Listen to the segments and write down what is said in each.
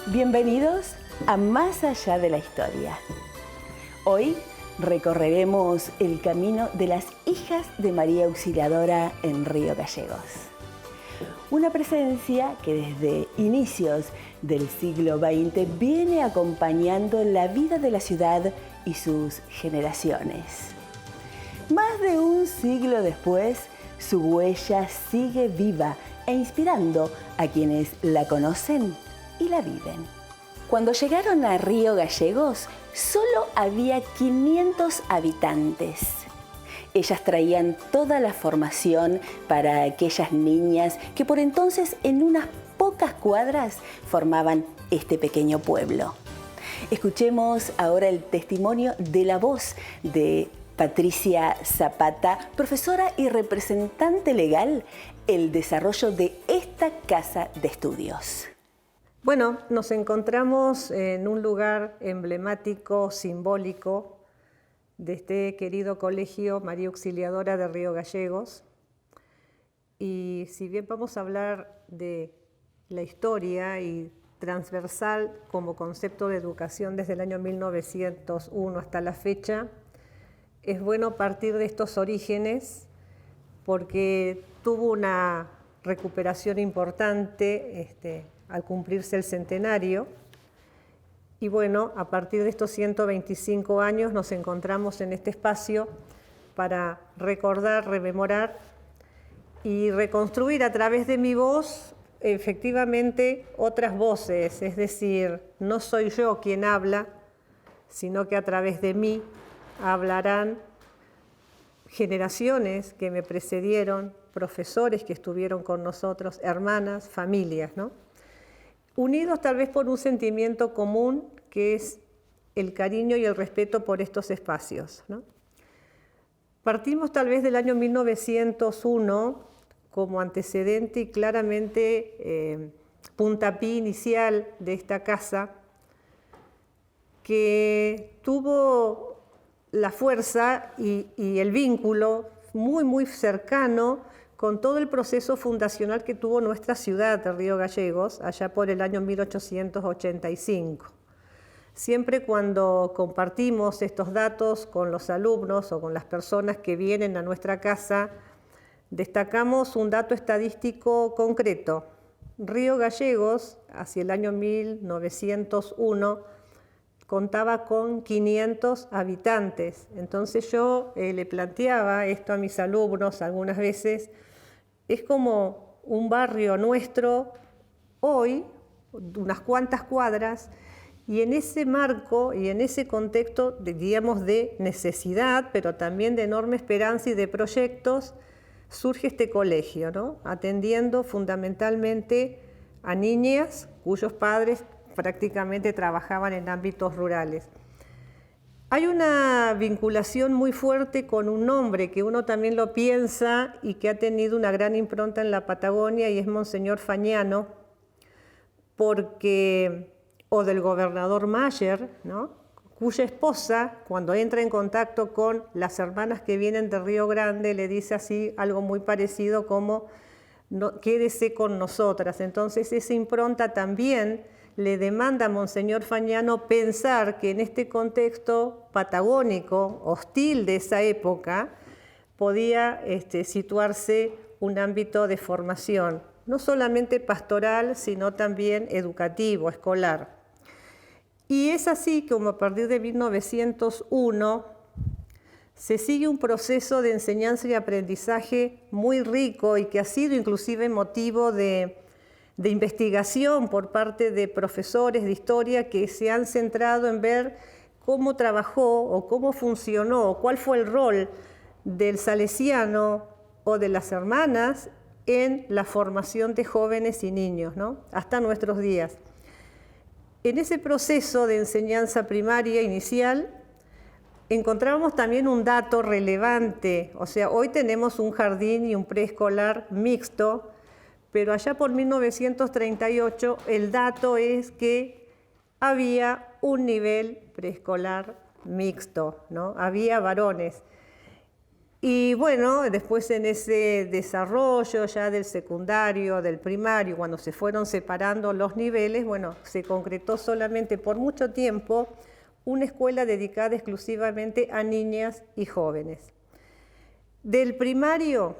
Bienvenidos a Más allá de la historia. Hoy recorreremos el camino de las hijas de María Auxiliadora en Río Gallegos. Una presencia que desde inicios del siglo XX viene acompañando la vida de la ciudad y sus generaciones. Más de un siglo después, su huella sigue viva e inspirando a quienes la conocen y la viven. Cuando llegaron a Río Gallegos, solo había 500 habitantes. Ellas traían toda la formación para aquellas niñas que por entonces en unas pocas cuadras formaban este pequeño pueblo. Escuchemos ahora el testimonio de la voz de Patricia Zapata, profesora y representante legal, el desarrollo de esta casa de estudios. Bueno, nos encontramos en un lugar emblemático, simbólico, de este querido colegio María Auxiliadora de Río Gallegos. Y si bien vamos a hablar de la historia y transversal como concepto de educación desde el año 1901 hasta la fecha, es bueno partir de estos orígenes porque tuvo una recuperación importante al cumplirse el centenario. Y bueno, a partir de estos 125 años nos encontramos en este espacio para recordar, rememorar y reconstruir a través de mi voz efectivamente otras voces. Es decir, no soy yo quien habla, sino que a través de mí hablarán generaciones que me precedieron, profesores que estuvieron con nosotros, hermanas, familias, ¿no? Unidos tal vez por un sentimiento común que es el cariño y el respeto por estos espacios, ¿no? Partimos tal vez del año 1901 como antecedente y claramente puntapié inicial de esta casa que tuvo la fuerza y el vínculo muy cercano con todo el proceso fundacional que tuvo nuestra ciudad de Río Gallegos allá por el año 1885. Siempre cuando compartimos estos datos con los alumnos o con las personas que vienen a nuestra casa, destacamos un dato estadístico concreto. Río Gallegos, hacia el año 1901, contaba con 500 habitantes. Entonces yo le planteaba esto a mis alumnos algunas veces. Es como un barrio nuestro hoy, unas cuantas cuadras, y en ese marco y en ese contexto, diríamos, de necesidad, pero también de enorme esperanza y de proyectos, surge este colegio, ¿no? Atendiendo fundamentalmente a niñas cuyos padres prácticamente trabajaban en ámbitos rurales. Hay una vinculación muy fuerte con un nombre que uno también lo piensa y que ha tenido una gran impronta en la Patagonia y es Monseñor Fagnano, o del gobernador Mayer, ¿no? Cuya esposa, cuando entra en contacto con las hermanas que vienen de Río Grande, le dice así algo muy parecido como quédese con nosotras. Entonces esa impronta también le demanda a Monseñor Fagnano pensar que en este contexto patagónico, hostil de esa época, podía situarse un ámbito de formación, no solamente pastoral, sino también educativo, escolar. Y es así como a partir de 1901 se sigue un proceso de enseñanza y aprendizaje muy rico y que ha sido inclusive motivo de investigación por parte de profesores de historia que se han centrado en ver cómo trabajó o cómo funcionó o cuál fue el rol del salesiano o de las hermanas en la formación de jóvenes y niños, ¿no? Hasta nuestros días. En ese proceso de enseñanza primaria inicial encontramos también un dato relevante, o sea, hoy tenemos un jardín y un preescolar mixto, pero allá por 1938 el dato es que había un nivel preescolar mixto, ¿no? Había varones. Y bueno, después en ese desarrollo ya del secundario, del primario, cuando se fueron separando los niveles, bueno, se concretó solamente por mucho tiempo una escuela dedicada exclusivamente a niñas y jóvenes. Del primario,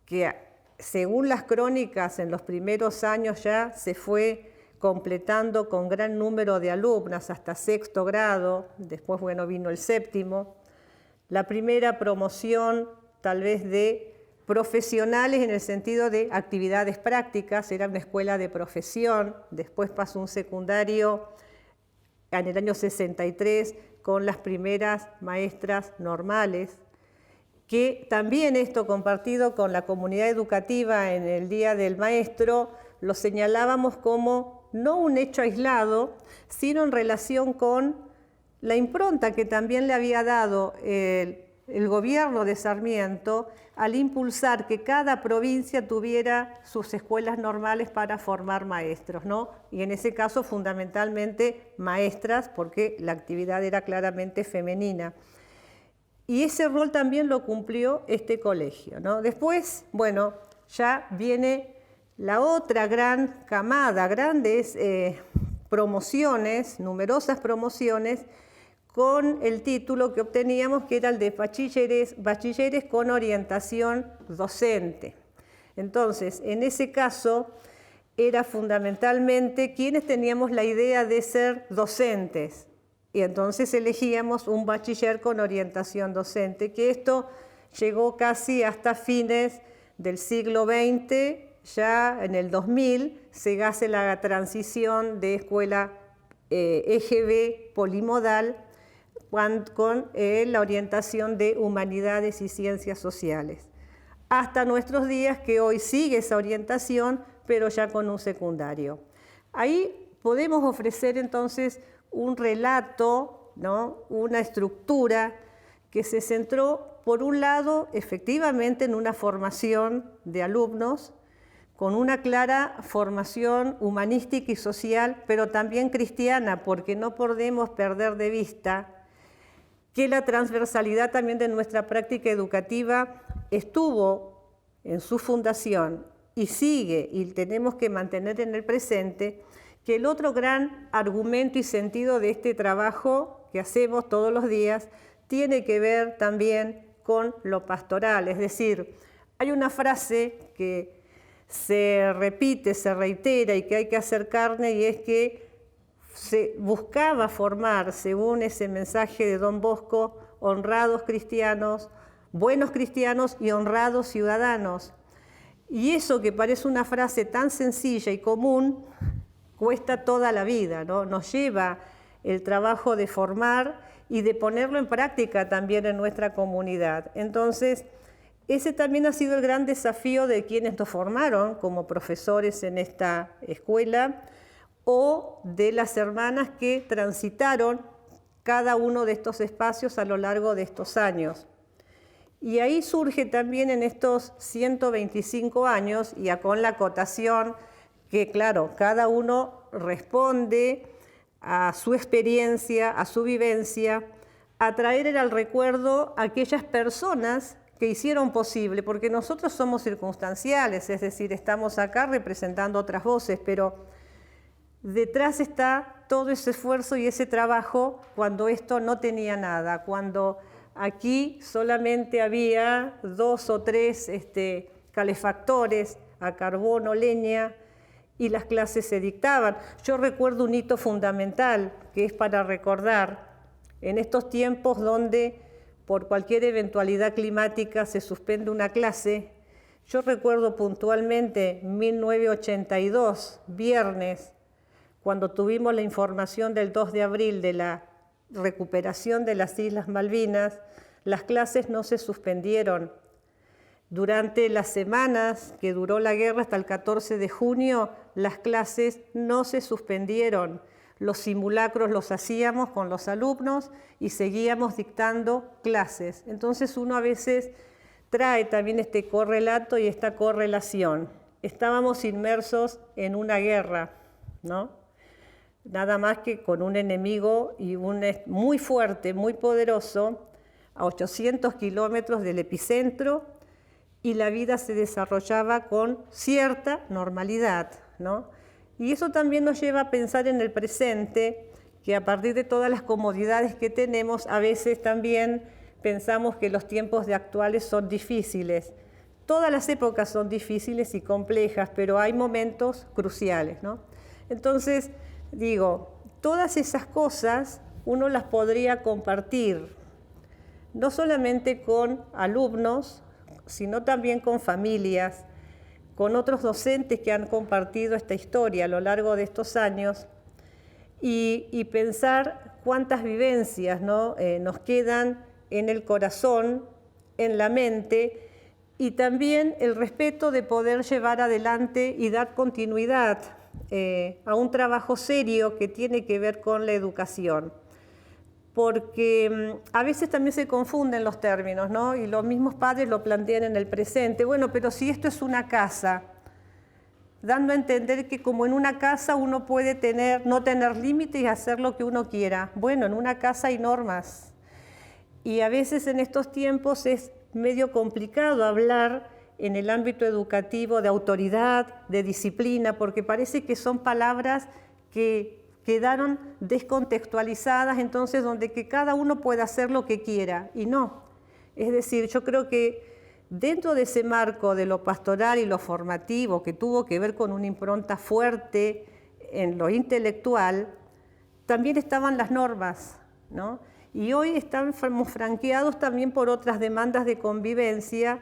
que según las crónicas en los primeros años ya se fue completando con gran número de alumnas hasta sexto grado, después bueno, vino el séptimo. La primera promoción tal vez de profesionales en el sentido de actividades prácticas, era una escuela de profesión, después pasó un secundario en el año 63 con las primeras maestras normales, que también esto compartido con la comunidad educativa en el Día del Maestro, lo señalábamos como no un hecho aislado, sino en relación con la impronta que también le había dado el gobierno de Sarmiento al impulsar que cada provincia tuviera sus escuelas normales para formar maestros, ¿no? Y en ese caso fundamentalmente maestras, porque la actividad era claramente femenina. Y ese rol también lo cumplió este colegio, ¿no? Después, bueno, ya viene la otra gran camada, grandes promociones, numerosas promociones, con el título que obteníamos, que era el de bachilleres con orientación docente. Entonces, en ese caso, era fundamentalmente quienes teníamos la idea de ser docentes, y entonces elegíamos un bachiller con orientación docente, que esto llegó casi hasta fines del siglo XX, ya en el 2000 se hace la transición de escuela EGB polimodal, con la orientación de humanidades y ciencias sociales. Hasta nuestros días que hoy sigue esa orientación, pero ya con un secundario. Ahí podemos ofrecer entonces un relato, ¿no? Una estructura que se centró, por un lado, efectivamente en una formación de alumnos, con una clara formación humanística y social, pero también cristiana, porque no podemos perder de vista que la transversalidad también de nuestra práctica educativa estuvo en su fundación y sigue, y tenemos que mantener en el presente, que el otro gran argumento y sentido de este trabajo que hacemos todos los días tiene que ver también con lo pastoral. Es decir, hay una frase que se repite, se reitera y que hay que hacer carne, y es que se buscaba formar, según ese mensaje de Don Bosco, honrados cristianos, buenos cristianos y honrados ciudadanos. Y eso que parece una frase tan sencilla y común, cuesta toda la vida, ¿no? Nos lleva el trabajo de formar y de ponerlo en práctica también en nuestra comunidad. Entonces, ese también ha sido el gran desafío de quienes nos formaron como profesores en esta escuela, o de las hermanas que transitaron cada uno de estos espacios a lo largo de estos años. Y ahí surge también en estos 125 años, y con la acotación que, claro, cada uno responde a su experiencia, a su vivencia, a traer al recuerdo a aquellas personas que hicieron posible, porque nosotros somos circunstanciales, es decir, estamos acá representando otras voces, pero detrás está todo ese esfuerzo y ese trabajo cuando esto no tenía nada, cuando aquí solamente había 2 o 3 calefactores a carbón o leña y las clases se dictaban. Yo recuerdo un hito fundamental que es para recordar en estos tiempos donde por cualquier eventualidad climática se suspende una clase. Yo recuerdo puntualmente 1982, viernes, cuando tuvimos la información del 2 de abril de la recuperación de las Islas Malvinas, las clases no se suspendieron. Durante las semanas que duró la guerra hasta el 14 de junio, las clases no se suspendieron. Los simulacros los hacíamos con los alumnos y seguíamos dictando clases. Entonces uno a veces trae también este correlato y esta correlación. Estábamos inmersos en una guerra, ¿no? Nada más que con un enemigo y muy fuerte, muy poderoso, a 800 kilómetros del epicentro, y la vida se desarrollaba con cierta normalidad, ¿no? Y eso también nos lleva a pensar en el presente, que a partir de todas las comodidades que tenemos, a veces también pensamos que los tiempos de actuales son difíciles. Todas las épocas son difíciles y complejas, pero hay momentos cruciales, ¿no? Entonces, digo, todas esas cosas uno las podría compartir, no solamente con alumnos, sino también con familias, con otros docentes que han compartido esta historia a lo largo de estos años, y pensar cuántas vivencias, ¿no? Nos quedan en el corazón, en la mente, y también el respeto de poder llevar adelante y dar continuidad a un trabajo serio que tiene que ver con la educación. Porque a veces también se confunden los términos, ¿no? Y los mismos padres lo plantean en el presente. Bueno, pero si esto es una casa, dando a entender que como en una casa uno puede no tener límites y hacer lo que uno quiera. Bueno, en una casa hay normas. Y a veces en estos tiempos es medio complicado hablar en el ámbito educativo de autoridad, de disciplina, porque parece que son palabras que quedaron descontextualizadas, entonces donde que cada uno pueda hacer lo que quiera, y no. Es decir, yo creo que dentro de ese marco de lo pastoral y lo formativo, que tuvo que ver con una impronta fuerte en lo intelectual, también estaban las normas, ¿no? Y hoy estamos franqueados también por otras demandas de convivencia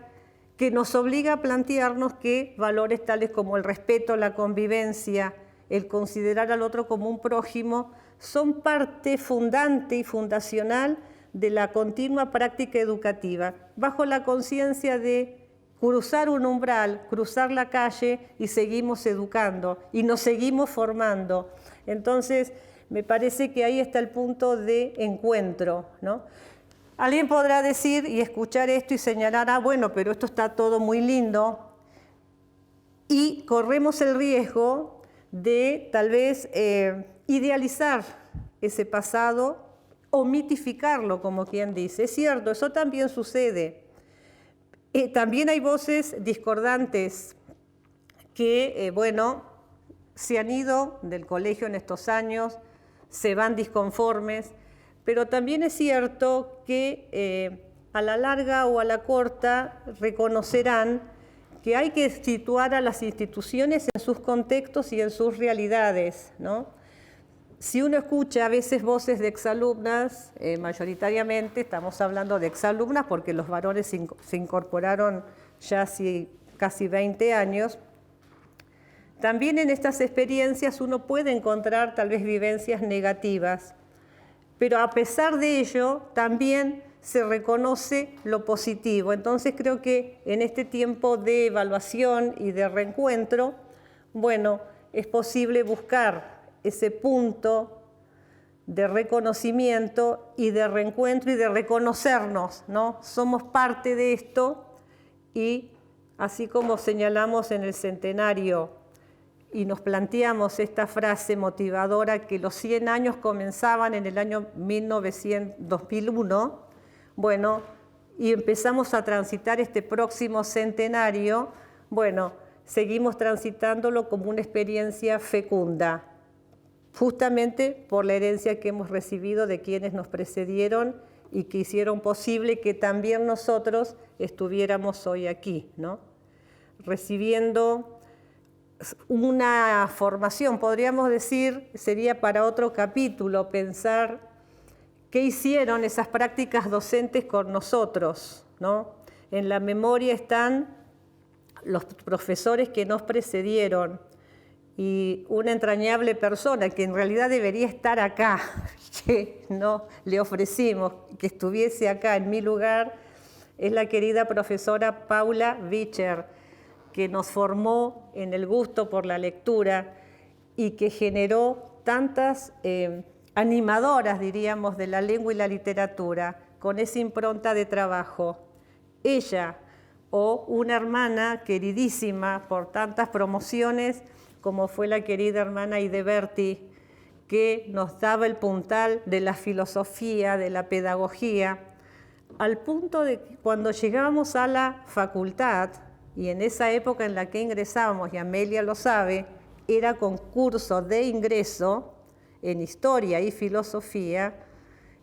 que nos obliga a plantearnos que valores tales como el respeto, la convivencia, el considerar al otro como un prójimo, son parte fundante y fundacional de la continua práctica educativa, bajo la conciencia de cruzar un umbral, cruzar la calle y seguimos educando y nos seguimos formando. Entonces, me parece que ahí está el punto de encuentro, ¿no? Alguien podrá decir y escuchar esto y señalar, ah, bueno, pero esto está todo muy lindo, y corremos el riesgo de tal vez idealizar ese pasado o mitificarlo, como quien dice. Es cierto, eso también sucede. También hay voces discordantes que, bueno, se han ido del colegio en estos años, se van disconformes, pero también es cierto que a la larga o a la corta reconocerán que hay que situar a las instituciones en sus contextos y en sus realidades, ¿no? Si uno escucha a veces voces de exalumnas, mayoritariamente estamos hablando de exalumnas porque los varones se incorporaron ya hace casi 20 años, también en estas experiencias uno puede encontrar tal vez vivencias negativas, pero a pesar de ello también se reconoce lo positivo. Entonces creo que en este tiempo de evaluación y de reencuentro, bueno, es posible buscar ese punto de reconocimiento y de reencuentro y de reconocernos, ¿no? Somos parte de esto, y así como señalamos en el centenario y nos planteamos esta frase motivadora que los 100 años comenzaban en el año 2001, bueno, y empezamos a transitar este próximo centenario, bueno, seguimos transitándolo como una experiencia fecunda, justamente por la herencia que hemos recibido de quienes nos precedieron y que hicieron posible que también nosotros estuviéramos hoy aquí, ¿no? Recibiendo una formación, podríamos decir, sería para otro capítulo, pensar qué hicieron esas prácticas docentes con nosotros, ¿no? En la memoria están los profesores que nos precedieron y una entrañable persona que en realidad debería estar acá, que no le ofrecimos que estuviese acá en mi lugar, es la querida profesora Paula Vicher, que nos formó en el gusto por la lectura y que generó tantas animadoras, diríamos, de la lengua y la literatura, con esa impronta de trabajo. Ella, o una hermana queridísima por tantas promociones, como fue la querida hermana Ideberti, que nos daba el puntal de la filosofía, de la pedagogía, al punto de que cuando llegábamos a la facultad, y en esa época en la que ingresábamos, y Amelia lo sabe, era concurso de ingreso en historia y filosofía,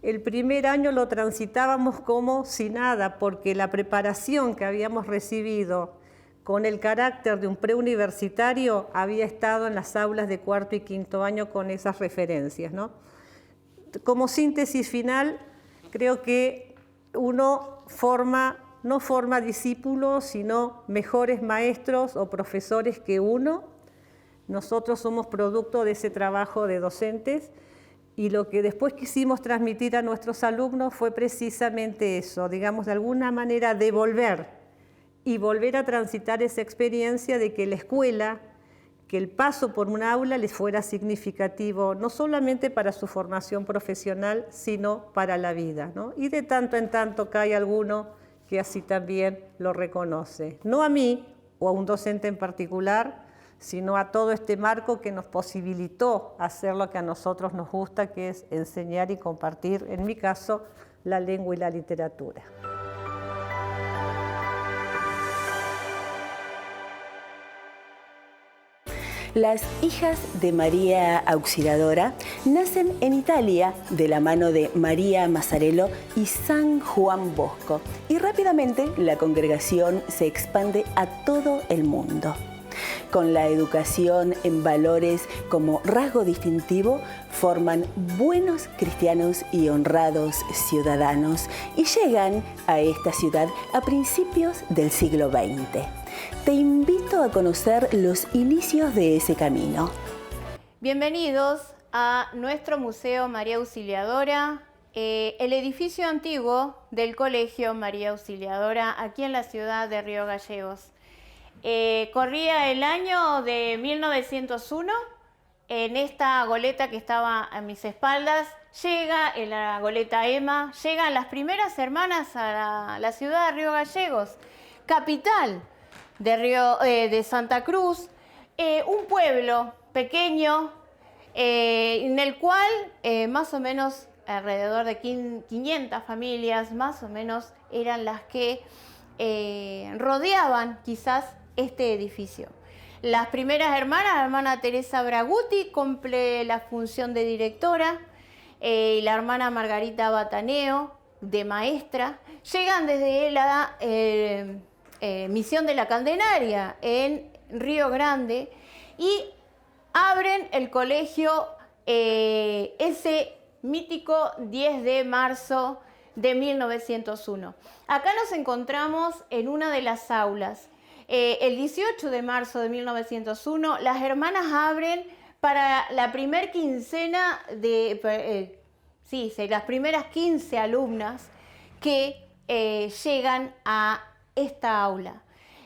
el primer año lo transitábamos como si nada, porque la preparación que habíamos recibido con el carácter de un preuniversitario había estado en las aulas de cuarto y quinto año con esas referencias, ¿no? Como síntesis final, creo que uno no forma discípulos, sino mejores maestros o profesores que uno. Nosotros somos producto de ese trabajo de docentes y lo que después quisimos transmitir a nuestros alumnos fue precisamente eso, digamos, de alguna manera devolver y volver a transitar esa experiencia de que la escuela, que el paso por un aula les fuera significativo, no solamente para su formación profesional, sino para la vida, ¿no? Y de tanto en tanto cae alguno que así también lo reconoce. No a mí o a un docente en particular, sino a todo este marco que nos posibilitó hacer lo que a nosotros nos gusta, que es enseñar y compartir, en mi caso, la lengua y la literatura. Las hijas de María Auxiliadora nacen en Italia de la mano de María Mazzarello y San Juan Bosco, y rápidamente la congregación se expande a todo el mundo. Con la educación en valores como rasgo distintivo, forman buenos cristianos y honrados ciudadanos y llegan a esta ciudad a principios del siglo XX. Te invito a conocer los inicios de ese camino. Bienvenidos a nuestro Museo María Auxiliadora, el edificio antiguo del Colegio María Auxiliadora aquí en la ciudad de Río Gallegos. Corría el año de 1901, en esta goleta que estaba a mis espaldas, en la goleta Emma, llegan las primeras hermanas a la ciudad de Río Gallegos, capital de Santa Cruz, un pueblo pequeño en el cual más o menos alrededor de 500 familias más o menos eran las que rodeaban quizás este edificio. Las primeras hermanas, la hermana Teresa Braguti cumple la función de directora, y la hermana Margarita Bataneo de maestra. Llegan desde la Misión de la Candelaria en Río Grande y abren el colegio ese mítico 10 de marzo de 1901. Acá nos encontramos en una de las aulas. El 18 de marzo de 1901, las hermanas abren para la primer quincena las primeras 15 alumnas que llegan a esta aula.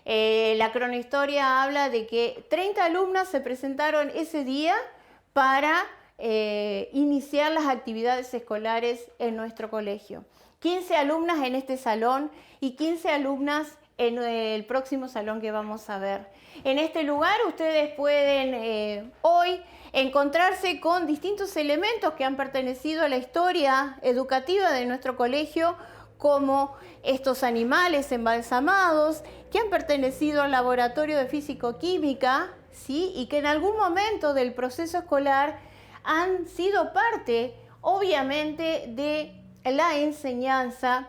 La cronohistoria habla de que 30 alumnas se presentaron ese día para iniciar las actividades escolares en nuestro colegio. 15 alumnas en este salón y 15 alumnas en el próximo salón que vamos a ver. En este lugar ustedes pueden hoy encontrarse con distintos elementos que han pertenecido a la historia educativa de nuestro colegio, como estos animales embalsamados que han pertenecido al laboratorio de físico-química, ¿sí? Y que en algún momento del proceso escolar han sido parte, obviamente, de la enseñanza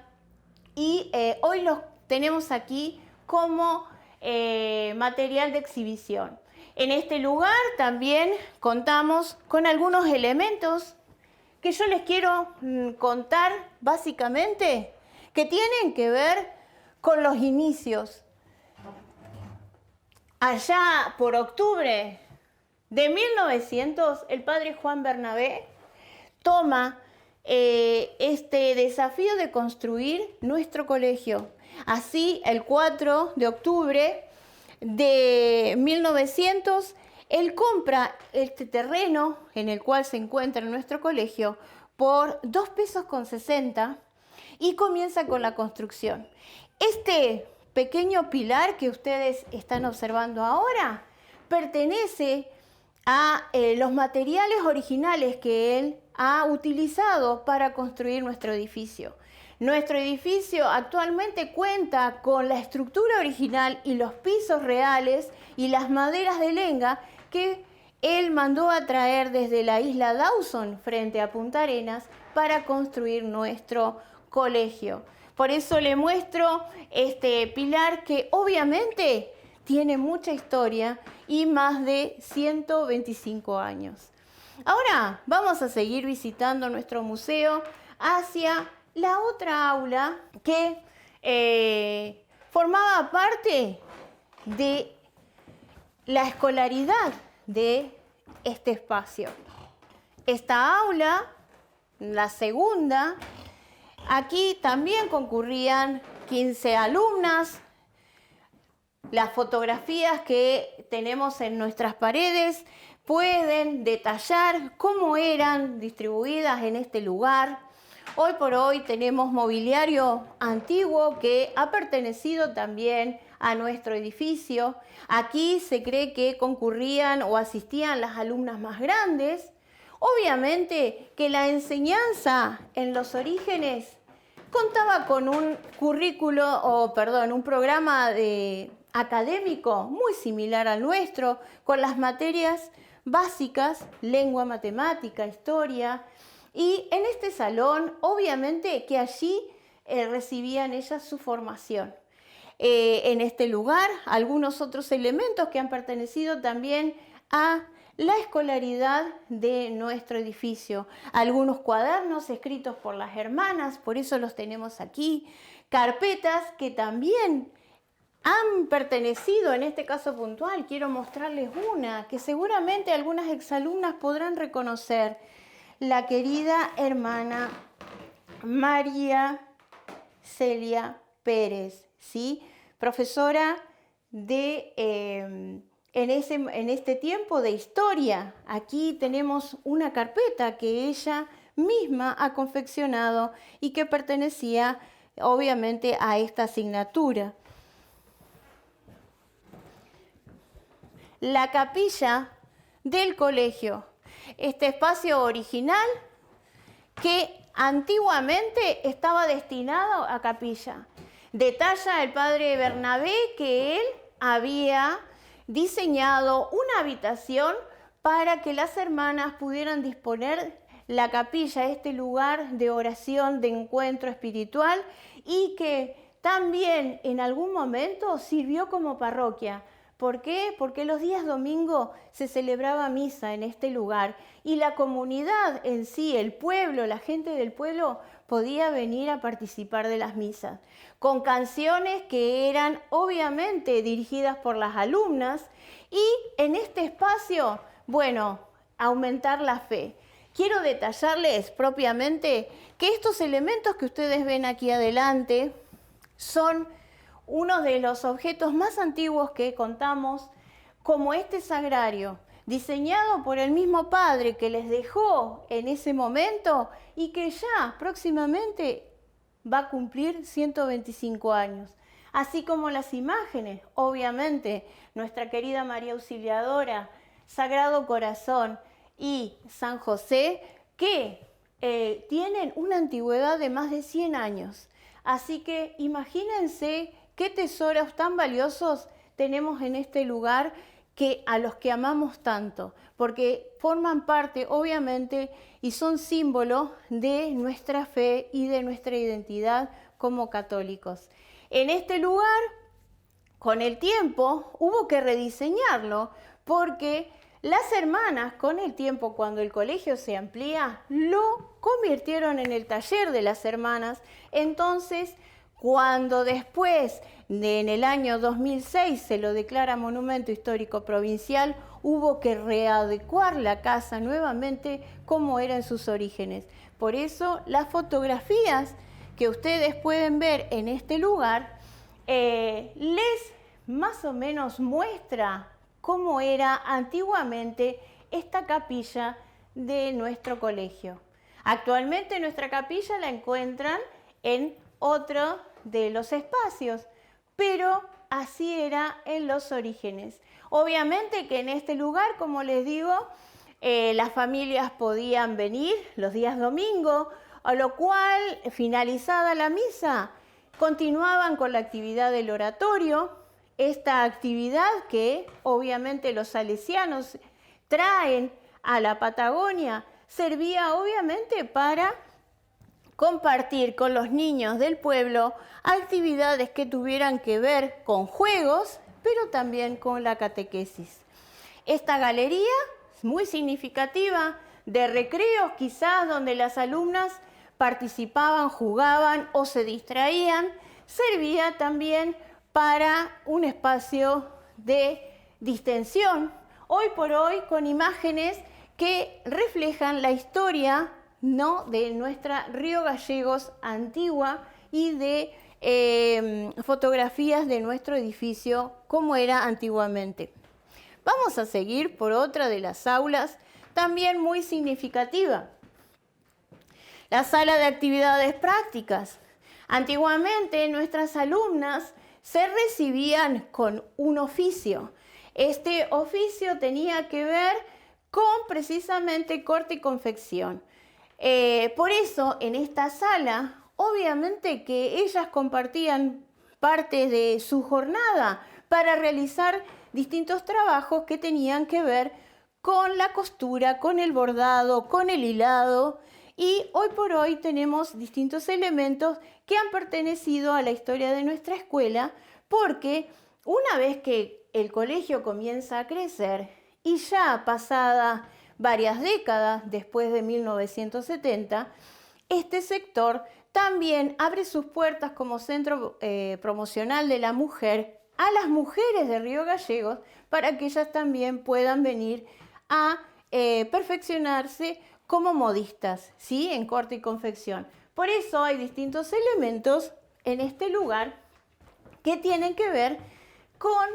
y hoy los tenemos aquí como material de exhibición. En este lugar también contamos con algunos elementos que yo les quiero contar básicamente, que tienen que ver con los inicios. Allá por octubre de 1900, el padre Juan Bernabé toma este desafío de construir nuestro colegio. Así, el 4 de octubre de 1900, él compra este terreno en el cual se encuentra nuestro colegio por 2,60 pesos y comienza con la construcción. Este pequeño pilar que ustedes están observando ahora pertenece a los materiales originales que él ha utilizado para construir nuestro edificio. Nuestro edificio actualmente cuenta con la estructura original y los pisos reales y las maderas de lenga que él mandó a traer desde la isla Dawson frente a Punta Arenas para construir nuestro colegio. Por eso le muestro este pilar que obviamente tiene mucha historia y más de 125 años. Ahora vamos a seguir visitando nuestro museo hacia la otra aula que formaba parte de la escolaridad de este espacio. Esta aula, la segunda, aquí también concurrían 15 alumnas. Las fotografías que tenemos en nuestras paredes pueden detallar cómo eran distribuidas en este lugar. Hoy por hoy tenemos mobiliario antiguo que ha pertenecido también a nuestro edificio. Aquí se cree que concurrían o asistían las alumnas más grandes. Obviamente que la enseñanza en los orígenes contaba con un un programa académico muy similar al nuestro, con las materias básicas, lengua, matemática, historia. Y en este salón, obviamente que allí recibían ellas su formación. En este lugar, algunos otros elementos que han pertenecido también a la escolaridad de nuestro edificio. Algunos cuadernos escritos por las hermanas, por eso los tenemos aquí. Carpetas que también han pertenecido, en este caso puntual, quiero mostrarles una que seguramente algunas exalumnas podrán reconocer. La querida hermana María Celia Pérez, ¿sí? Profesora de, en este tiempo de historia. Aquí tenemos una carpeta que ella misma ha confeccionado y que pertenecía obviamente a esta asignatura. La capilla del colegio. Este espacio original que antiguamente estaba destinado a capilla. Detalla el padre Bernabé que él había diseñado una habitación para que las hermanas pudieran disponer la capilla, este lugar de oración, de encuentro espiritual, y que también en algún momento sirvió como parroquia. ¿Por qué? Porque los días domingo se celebraba misa en este lugar y la comunidad en sí, el pueblo, la gente del pueblo podía venir a participar de las misas con canciones que eran obviamente dirigidas por las alumnas y en este espacio, bueno, aumentar la fe. Quiero detallarles propiamente que estos elementos que ustedes ven aquí adelante son uno de los objetos más antiguos que contamos, como este sagrario, diseñado por el mismo padre que les dejó en ese momento y que ya próximamente va a cumplir 125 años. Así como las imágenes, obviamente, nuestra querida María Auxiliadora, Sagrado Corazón y San José, que tienen una antigüedad de más de 100 años. Así que imagínense qué tesoros tan valiosos tenemos en este lugar a los que amamos tanto, porque forman parte, obviamente, y son símbolo de nuestra fe y de nuestra identidad como católicos. En este lugar, con el tiempo, hubo que rediseñarlo, porque las hermanas, con el tiempo, cuando el colegio se amplía, lo convirtieron en el taller de las hermanas. Entonces, cuando después, en el año 2006, se lo declara Monumento Histórico Provincial, hubo que readecuar la casa nuevamente como era en sus orígenes. Por eso, las fotografías que ustedes pueden ver en este lugar, les más o menos muestra cómo era antiguamente esta capilla de nuestro colegio. Actualmente nuestra capilla la encuentran en otro de los espacios, pero así era en los orígenes. Obviamente que en este lugar, como les digo, las familias podían venir los días domingo a lo cual, finalizada la misa, continuaban con la actividad del oratorio, esta actividad que obviamente los salesianos traen a la Patagonia, servía obviamente para compartir con los niños del pueblo actividades que tuvieran que ver con juegos, pero también con la catequesis. Esta galería es muy significativa de recreos, quizás donde las alumnas participaban, jugaban o se distraían, servía también para un espacio de distensión, hoy por hoy con imágenes que reflejan la historia, ¿no?, de nuestra Río Gallegos antigua y de fotografías de nuestro edificio como era antiguamente. Vamos a seguir por otra de las aulas también muy significativa, la sala de actividades prácticas. Antiguamente nuestras alumnas se recibían con un oficio. Este oficio tenía que ver con precisamente corte y confección. Por eso en esta sala, obviamente que ellas compartían parte de su jornada para realizar distintos trabajos que tenían que ver con la costura, con el bordado, con el hilado, y hoy por hoy tenemos distintos elementos que han pertenecido a la historia de nuestra escuela, porque una vez que el colegio comienza a crecer y ya pasada varias décadas después de 1970, este sector también abre sus puertas como centro promocional de la mujer a las mujeres de Río Gallegos para que ellas también puedan venir a perfeccionarse como modistas, ¿sí?, en corte y confección. Por eso hay distintos elementos en este lugar que tienen que ver con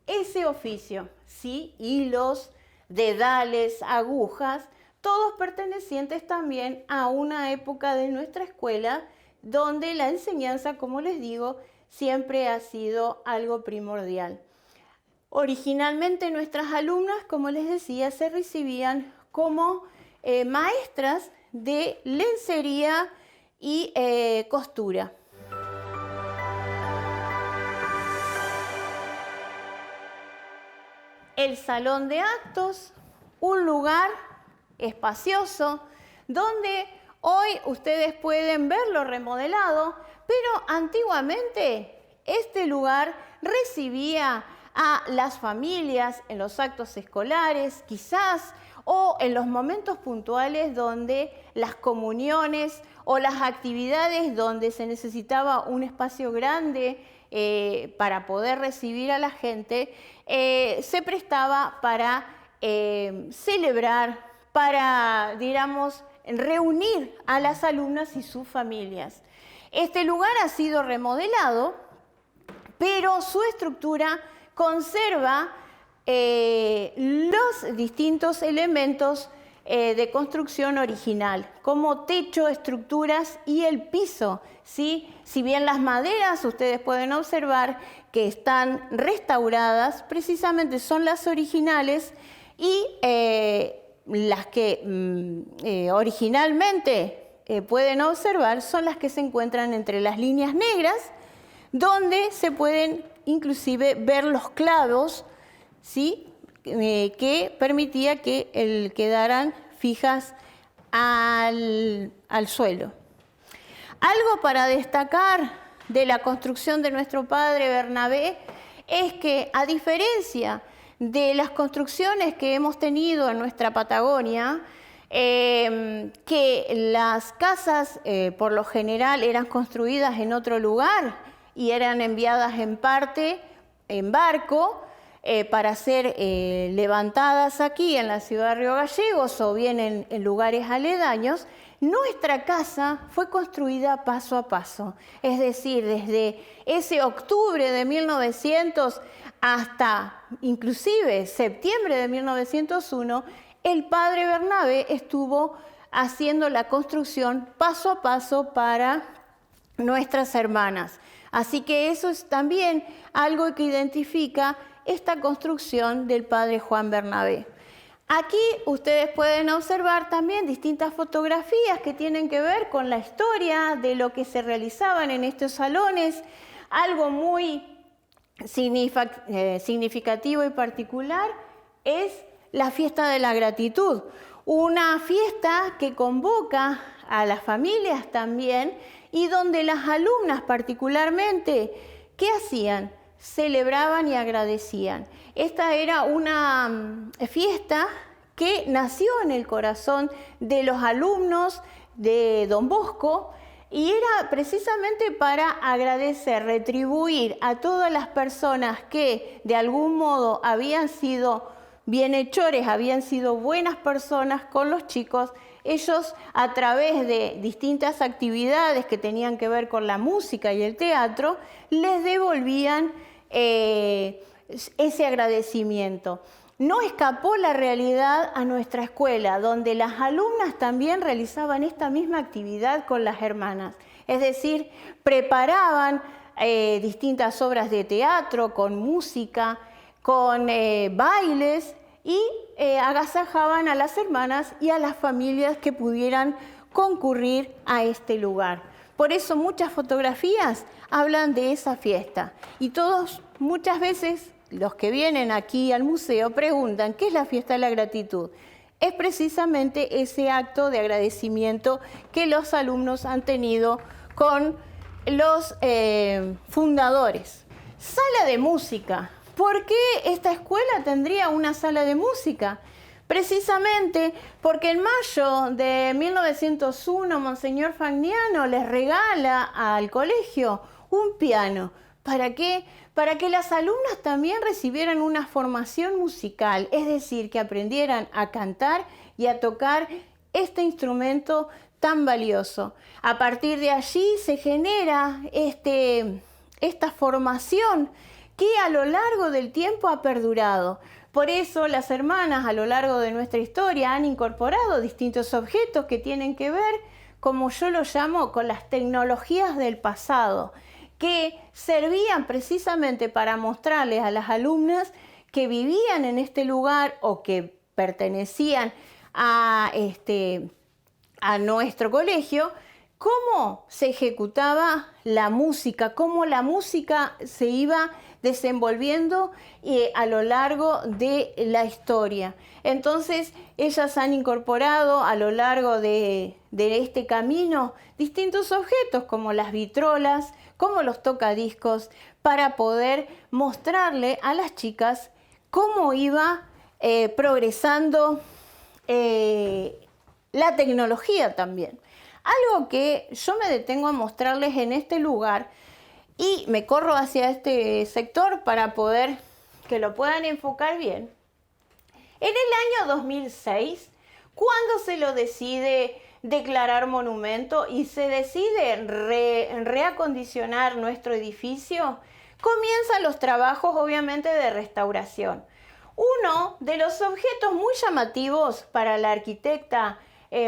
ese oficio, ¿sí?, hilos, dedales, agujas, todos pertenecientes también a una época de nuestra escuela donde la enseñanza, como les digo, siempre ha sido algo primordial. Originalmente nuestras alumnas, como les decía, se recibían como maestras de lencería y costura. El salón de actos, un lugar espacioso donde hoy ustedes pueden verlo remodelado, pero antiguamente este lugar recibía a las familias en los actos escolares, quizás, o en los momentos puntuales donde las comuniones o las actividades donde se necesitaba un espacio grande para poder recibir a la gente, se prestaba para celebrar, para, digamos, reunir a las alumnas y sus familias. Este lugar ha sido remodelado, pero su estructura conserva los distintos elementos de construcción original, como techo, estructuras y el piso, ¿sí? Si bien las maderas, ustedes pueden observar que están restauradas, precisamente son las originales, y las que originalmente pueden observar son las que se encuentran entre las líneas negras, donde se pueden inclusive ver los clavos, ¿sí?, que permitía que quedaran fijas al suelo. Algo para destacar de la construcción de nuestro padre Bernabé es que, a diferencia de las construcciones que hemos tenido en nuestra Patagonia, que las casas por lo general eran construidas en otro lugar y eran enviadas en parte en barco para ser levantadas aquí en la ciudad de Río Gallegos o bien en lugares aledaños, nuestra casa fue construida paso a paso. Es decir, desde ese octubre de 1900 hasta inclusive septiembre de 1901, el padre Bernabé estuvo haciendo la construcción paso a paso para nuestras hermanas. Así que eso es también algo que identifica esta construcción del padre Juan Bernabé. Aquí ustedes pueden observar también distintas fotografías que tienen que ver con la historia de lo que se realizaban en estos salones. Algo muy significativo y particular es la fiesta de la gratitud. Una fiesta que convoca a las familias también y donde las alumnas particularmente, ¿qué hacían? Celebraban y agradecían. Esta era una fiesta que nació en el corazón de los alumnos de Don Bosco y era precisamente para agradecer, retribuir a todas las personas que de algún modo habían sido bienhechores, habían sido buenas personas con los chicos. Ellos, a través de distintas actividades que tenían que ver con la música y el teatro, les devolvían ese agradecimiento. No escapó la realidad a nuestra escuela, donde las alumnas también realizaban esta misma actividad con las hermanas. Es decir, preparaban distintas obras de teatro con música, con bailes y agasajaban a las hermanas y a las familias que pudieran concurrir a este lugar. Por eso muchas fotografías hablan de esa fiesta y todos muchas veces los que vienen aquí al museo preguntan ¿qué es la fiesta de la gratitud? Es precisamente ese acto de agradecimiento que los alumnos han tenido con los fundadores. Sala de música. ¿Por qué esta escuela tendría una sala de música? Precisamente porque en mayo de 1901 Monseñor Fagnano les regala al colegio un piano. ¿Para qué? Para que las alumnas también recibieran una formación musical, es decir, que aprendieran a cantar y a tocar este instrumento tan valioso. A partir de allí se genera esta formación que a lo largo del tiempo ha perdurado. Por eso las hermanas a lo largo de nuestra historia han incorporado distintos objetos que tienen que ver, como yo lo llamo, con las tecnologías del pasado, que servían precisamente para mostrarles a las alumnas que vivían en este lugar o que pertenecían a nuestro colegio, cómo se ejecutaba la música, cómo la música se iba desenvolviendo a lo largo de la historia. Entonces, ellas han incorporado a lo largo de este camino distintos objetos como las vitrolas, como los tocadiscos, para poder mostrarle a las chicas cómo iba progresando la tecnología también. Algo que yo me detengo a mostrarles en este lugar y me corro hacia este sector para poder que lo puedan enfocar bien. En el año 2006, cuando se lo decide declarar monumento y se decide reacondicionar nuestro edificio, comienzan los trabajos obviamente de restauración. Uno de los objetos muy llamativos para la arquitecta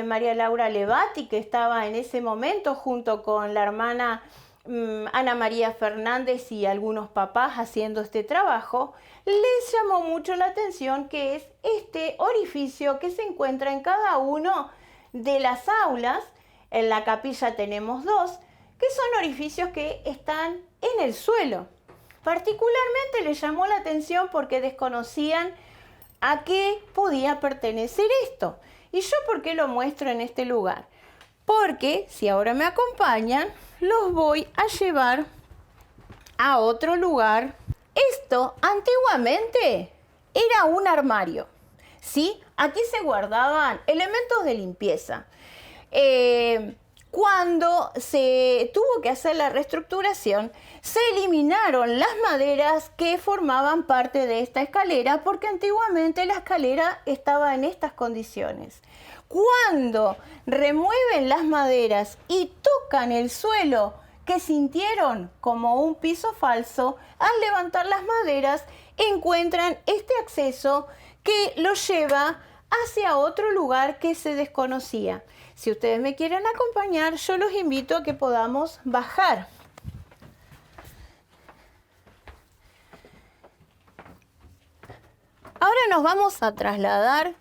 María Laura Levati, que estaba en ese momento junto con la hermana Ana María Fernández y algunos papás haciendo este trabajo, les llamó mucho la atención que es este orificio que se encuentra en cada uno de las aulas. En la capilla tenemos dos, que son orificios que están en el suelo. Particularmente les llamó la atención porque desconocían a qué podía pertenecer esto. ¿Y yo por qué lo muestro en este lugar? Porque, si ahora me acompañan, los voy a llevar a otro lugar. Esto antiguamente era un armario, ¿sí? Aquí se guardaban elementos de limpieza. Cuando se tuvo que hacer la reestructuración, se eliminaron las maderas que formaban parte de esta escalera porque antiguamente la escalera estaba en estas condiciones. Cuando remueven las maderas y tocan el suelo que sintieron como un piso falso, al levantar las maderas encuentran este acceso que los lleva hacia otro lugar que se desconocía. Si ustedes me quieren acompañar, yo los invito a que podamos bajar. Ahora nos vamos a trasladar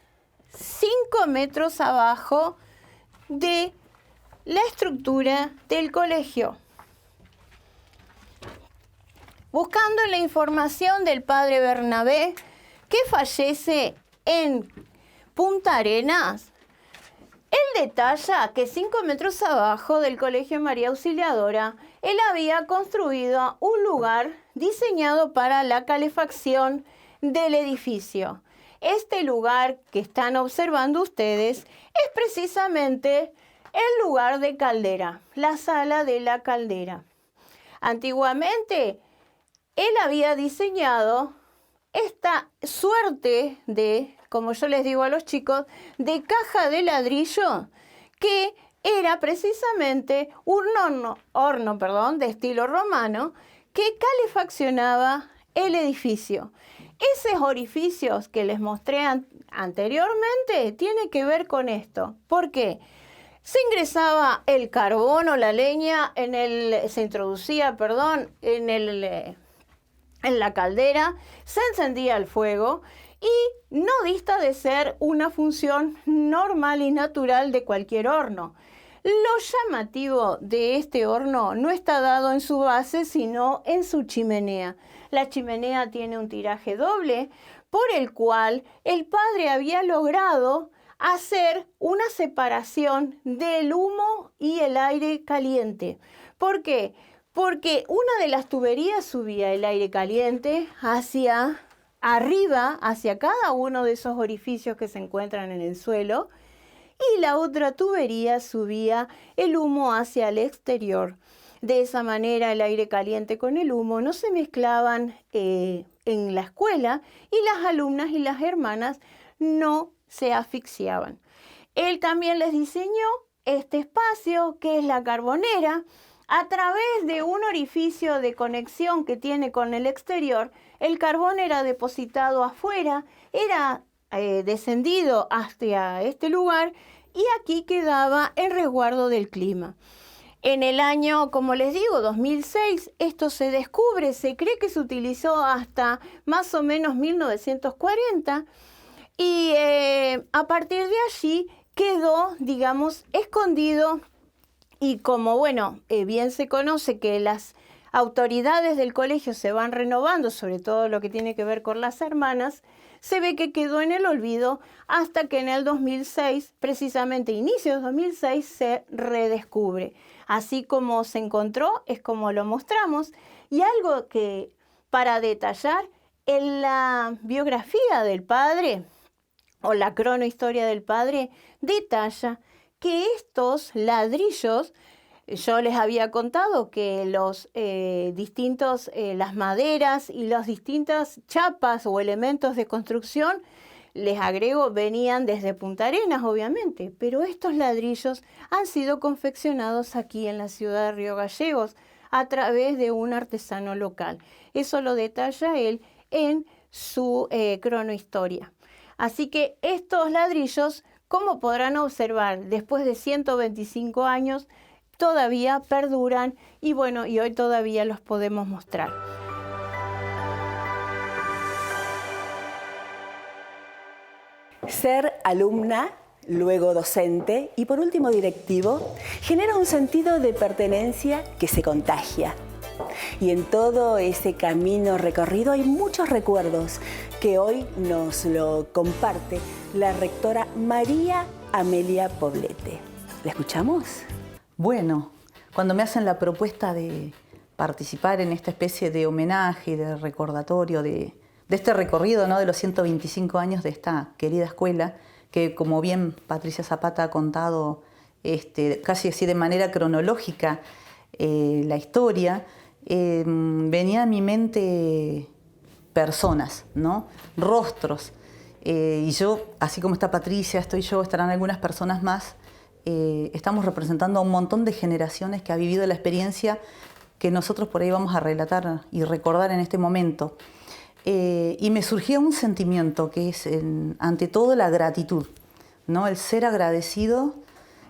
5 metros abajo de la estructura del colegio. Buscando la información del padre Bernabé, que fallece en Punta Arenas, él detalla que 5 metros abajo del Colegio María Auxiliadora, él había construido un lugar diseñado para la calefacción del edificio. Este lugar que están observando ustedes es precisamente el lugar de Caldera, la sala de la Caldera. Antiguamente, él había diseñado esta suerte de, como yo les digo a los chicos, de caja de ladrillo que era precisamente un horno de estilo romano que calefaccionaba el edificio. Esos orificios que les mostré anteriormente tienen que ver con esto. ¿Por qué? Se ingresaba el carbón o la leña se introducía en la caldera, se encendía el fuego y no dista de ser una función normal y natural de cualquier horno. Lo llamativo de este horno no está dado en su base, sino en su chimenea. La chimenea tiene un tiraje doble, por el cual el padre había logrado hacer una separación del humo y el aire caliente. ¿Por qué? Porque una de las tuberías subía el aire caliente hacia arriba, hacia cada uno de esos orificios que se encuentran en el suelo, y la otra tubería subía el humo hacia el exterior. De esa manera el aire caliente con el humo no se mezclaban en la escuela y las alumnas y las hermanas no se asfixiaban. Él también les diseñó este espacio que es la carbonera. A través de un orificio de conexión que tiene con el exterior, el carbón era depositado afuera, era descendido hacia este lugar y aquí quedaba en resguardo del clima. En el año, como les digo, 2006, esto se descubre, se cree que se utilizó hasta más o menos 1940 y a partir de allí quedó, digamos, escondido. Y como, bien se conoce que las autoridades del colegio se van renovando, sobre todo lo que tiene que ver con las hermanas, se ve que quedó en el olvido hasta que en el 2006, precisamente inicios de 2006, se redescubre. Así como se encontró, es como lo mostramos. Y algo que, para detallar, en la biografía del padre, o la cronohistoria del padre, detalla que estos ladrillos, yo les había contado que los las maderas y las distintas chapas o elementos de construcción, les agrego, venían desde Punta Arenas, obviamente, pero estos ladrillos han sido confeccionados aquí en la ciudad de Río Gallegos a través de un artesano local. Eso lo detalla él en su cronohistoria. Así que estos ladrillos, como podrán observar, después de 125 años, todavía perduran y hoy todavía los podemos mostrar. Ser alumna, luego docente y por último directivo, genera un sentido de pertenencia que se contagia. Y en todo ese camino recorrido hay muchos recuerdos que hoy nos lo comparte la rectora María Amelia Poblete. ¿La escuchamos? Bueno, cuando me hacen la propuesta de participar en esta especie de homenaje, de recordatorio, de este recorrido, ¿no?, de los 125 años de esta querida escuela, que como bien Patricia Zapata ha contado casi así de manera cronológica la historia, venía a mi mente personas, ¿no?, rostros. Y yo, así como está Patricia, estoy yo, estarán algunas personas más, estamos representando a un montón de generaciones que ha vivido la experiencia que nosotros por ahí vamos a relatar y recordar en este momento. Y me surgía un sentimiento que es, ante todo, la gratitud, ¿no? El ser agradecido,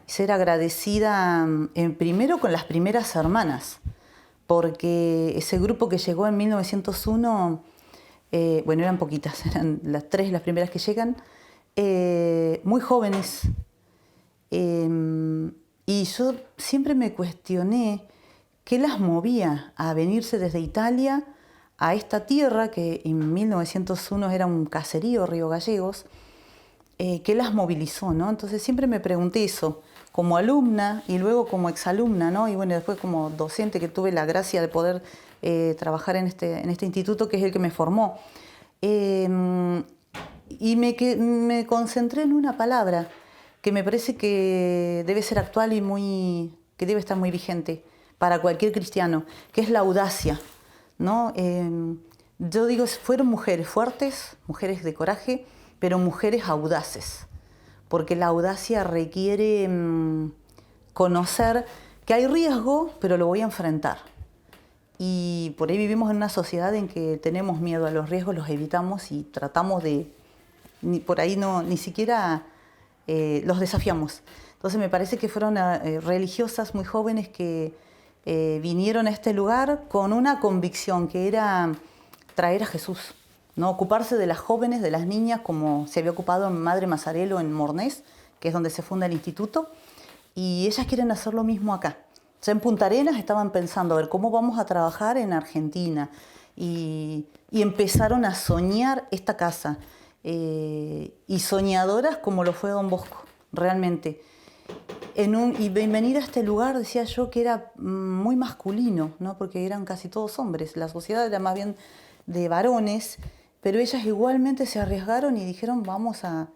ser agradecida primero con las primeras hermanas, porque ese grupo que llegó en 1901, eran poquitas, eran las tres las primeras que llegan, muy jóvenes. Y yo siempre me cuestioné qué las movía a venirse desde Italia a esta tierra que en 1901 era un caserío, Río Gallegos, qué las movilizó, ¿no? Entonces siempre me pregunté eso, como alumna y luego como exalumna, ¿no? Y bueno, después como docente, que tuve la gracia de poder trabajar en este instituto, que es el que me formó. Y me concentré en una palabra que me parece que debe ser actual y que debe estar muy vigente para cualquier cristiano, que es la audacia, ¿no? Yo digo, fueron mujeres fuertes, mujeres de coraje, pero mujeres audaces, porque la audacia requiere conocer que hay riesgo, pero lo voy a enfrentar. Y por ahí vivimos en una sociedad en que tenemos miedo a los riesgos, los evitamos y tratamos de, por ahí ni siquiera los desafiamos. Entonces me parece que fueron religiosas muy jóvenes que vinieron a este lugar con una convicción que era traer a Jesús, ¿no? Ocuparse de las jóvenes, de las niñas, como se había ocupado en Madre Mazarelo en Mornés, que es donde se funda el instituto, y ellas quieren hacer lo mismo acá. Ya en Punta Arenas estaban pensando a ver cómo vamos a trabajar en Argentina, y empezaron a soñar esta casa, y soñadoras como lo fue Don Bosco, realmente. Y venir a este lugar, decía yo, que era muy masculino, ¿no? Porque eran casi todos hombres, la sociedad era más bien de varones, pero ellas igualmente se arriesgaron y dijeron vamos a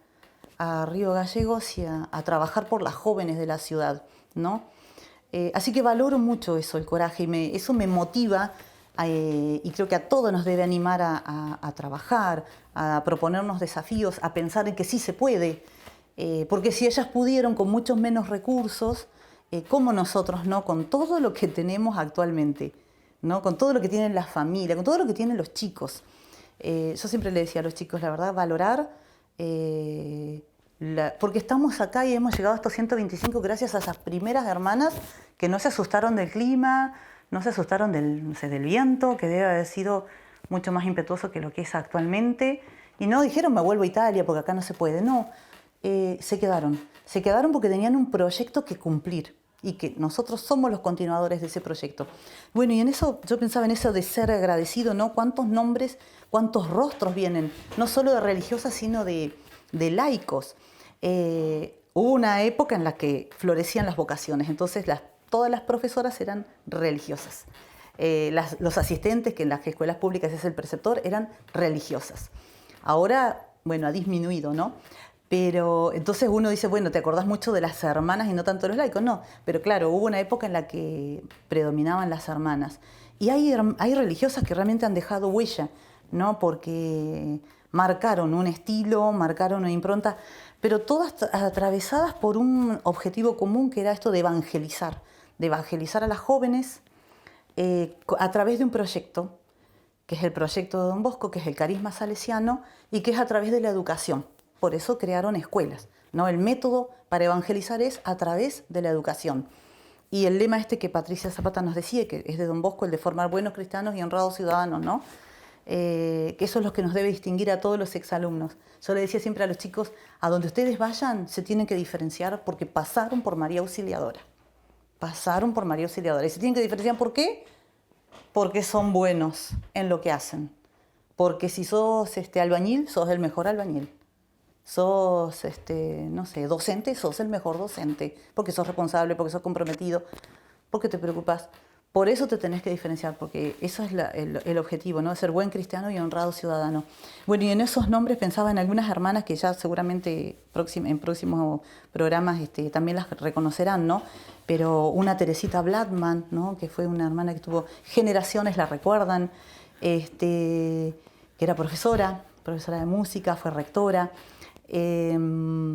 Río Gallegos y a trabajar por las jóvenes de la ciudad, ¿no? Así que valoro mucho eso, el coraje, y eso me motiva, y creo que a todos nos debe animar a trabajar, a proponernos desafíos, a pensar en que sí se puede, porque si ellas pudieron con muchos menos recursos, ¿cómo nosotros no? Con todo lo que tenemos actualmente, ¿no? Con todo lo que tienen las familias, con todo lo que tienen los chicos. Yo siempre le decía a los chicos, la verdad, valorar, porque estamos acá y hemos llegado a estos 125 gracias a esas primeras hermanas que no se asustaron del clima, no se asustaron del viento, que debe haber sido mucho más impetuoso que lo que es actualmente, y no dijeron me vuelvo a Italia porque acá no se puede, no, se quedaron porque tenían un proyecto que cumplir, y que nosotros somos los continuadores de ese proyecto. Bueno, y en eso, yo pensaba en eso de ser agradecido, ¿no? Cuántos nombres, cuántos rostros vienen, no solo de religiosas, sino de laicos. Hubo una época en la que florecían las vocaciones, entonces todas las profesoras eran religiosas. Los asistentes, que en las escuelas públicas es el preceptor, eran religiosas. Ahora, bueno, ha disminuido, ¿no? Pero entonces uno dice, bueno, te acordás mucho de las hermanas y no tanto de los laicos. No, pero claro, hubo una época en la que predominaban las hermanas. Y hay religiosas que realmente han dejado huella, ¿no? Porque marcaron un estilo, marcaron una impronta, pero todas atravesadas por un objetivo común, que era esto de evangelizar a las jóvenes a través de un proyecto, que es el proyecto de Don Bosco, que es el carisma salesiano, y que es a través de la educación. Por eso crearon escuelas, ¿no? El método para evangelizar es a través de la educación. Y el lema que Patricia Zapata nos decía, que es de Don Bosco, el de formar buenos cristianos y honrados ciudadanos, ¿no? Que eso es lo que nos debe distinguir a todos los exalumnos. Yo le decía siempre a los chicos, a donde ustedes vayan se tienen que diferenciar porque pasaron por María Auxiliadora. Pasaron por María Auxiliadora. Y se tienen que diferenciar, ¿por qué? Porque son buenos en lo que hacen. Porque si sos albañil, sos el mejor albañil. Sos, no sé, docente, sos el mejor docente, porque sos responsable, porque sos comprometido, porque te preocupas. Por eso te tenés que diferenciar, porque eso es el objetivo, ¿no? Ser buen cristiano y honrado ciudadano. Bueno, y en esos nombres pensaba en algunas hermanas que ya seguramente en próximos programas también las reconocerán, ¿no? Pero una Teresita Bladman, ¿no? Que fue una hermana que tuvo generaciones, la recuerdan, que era profesora de música, fue rectora. Tenía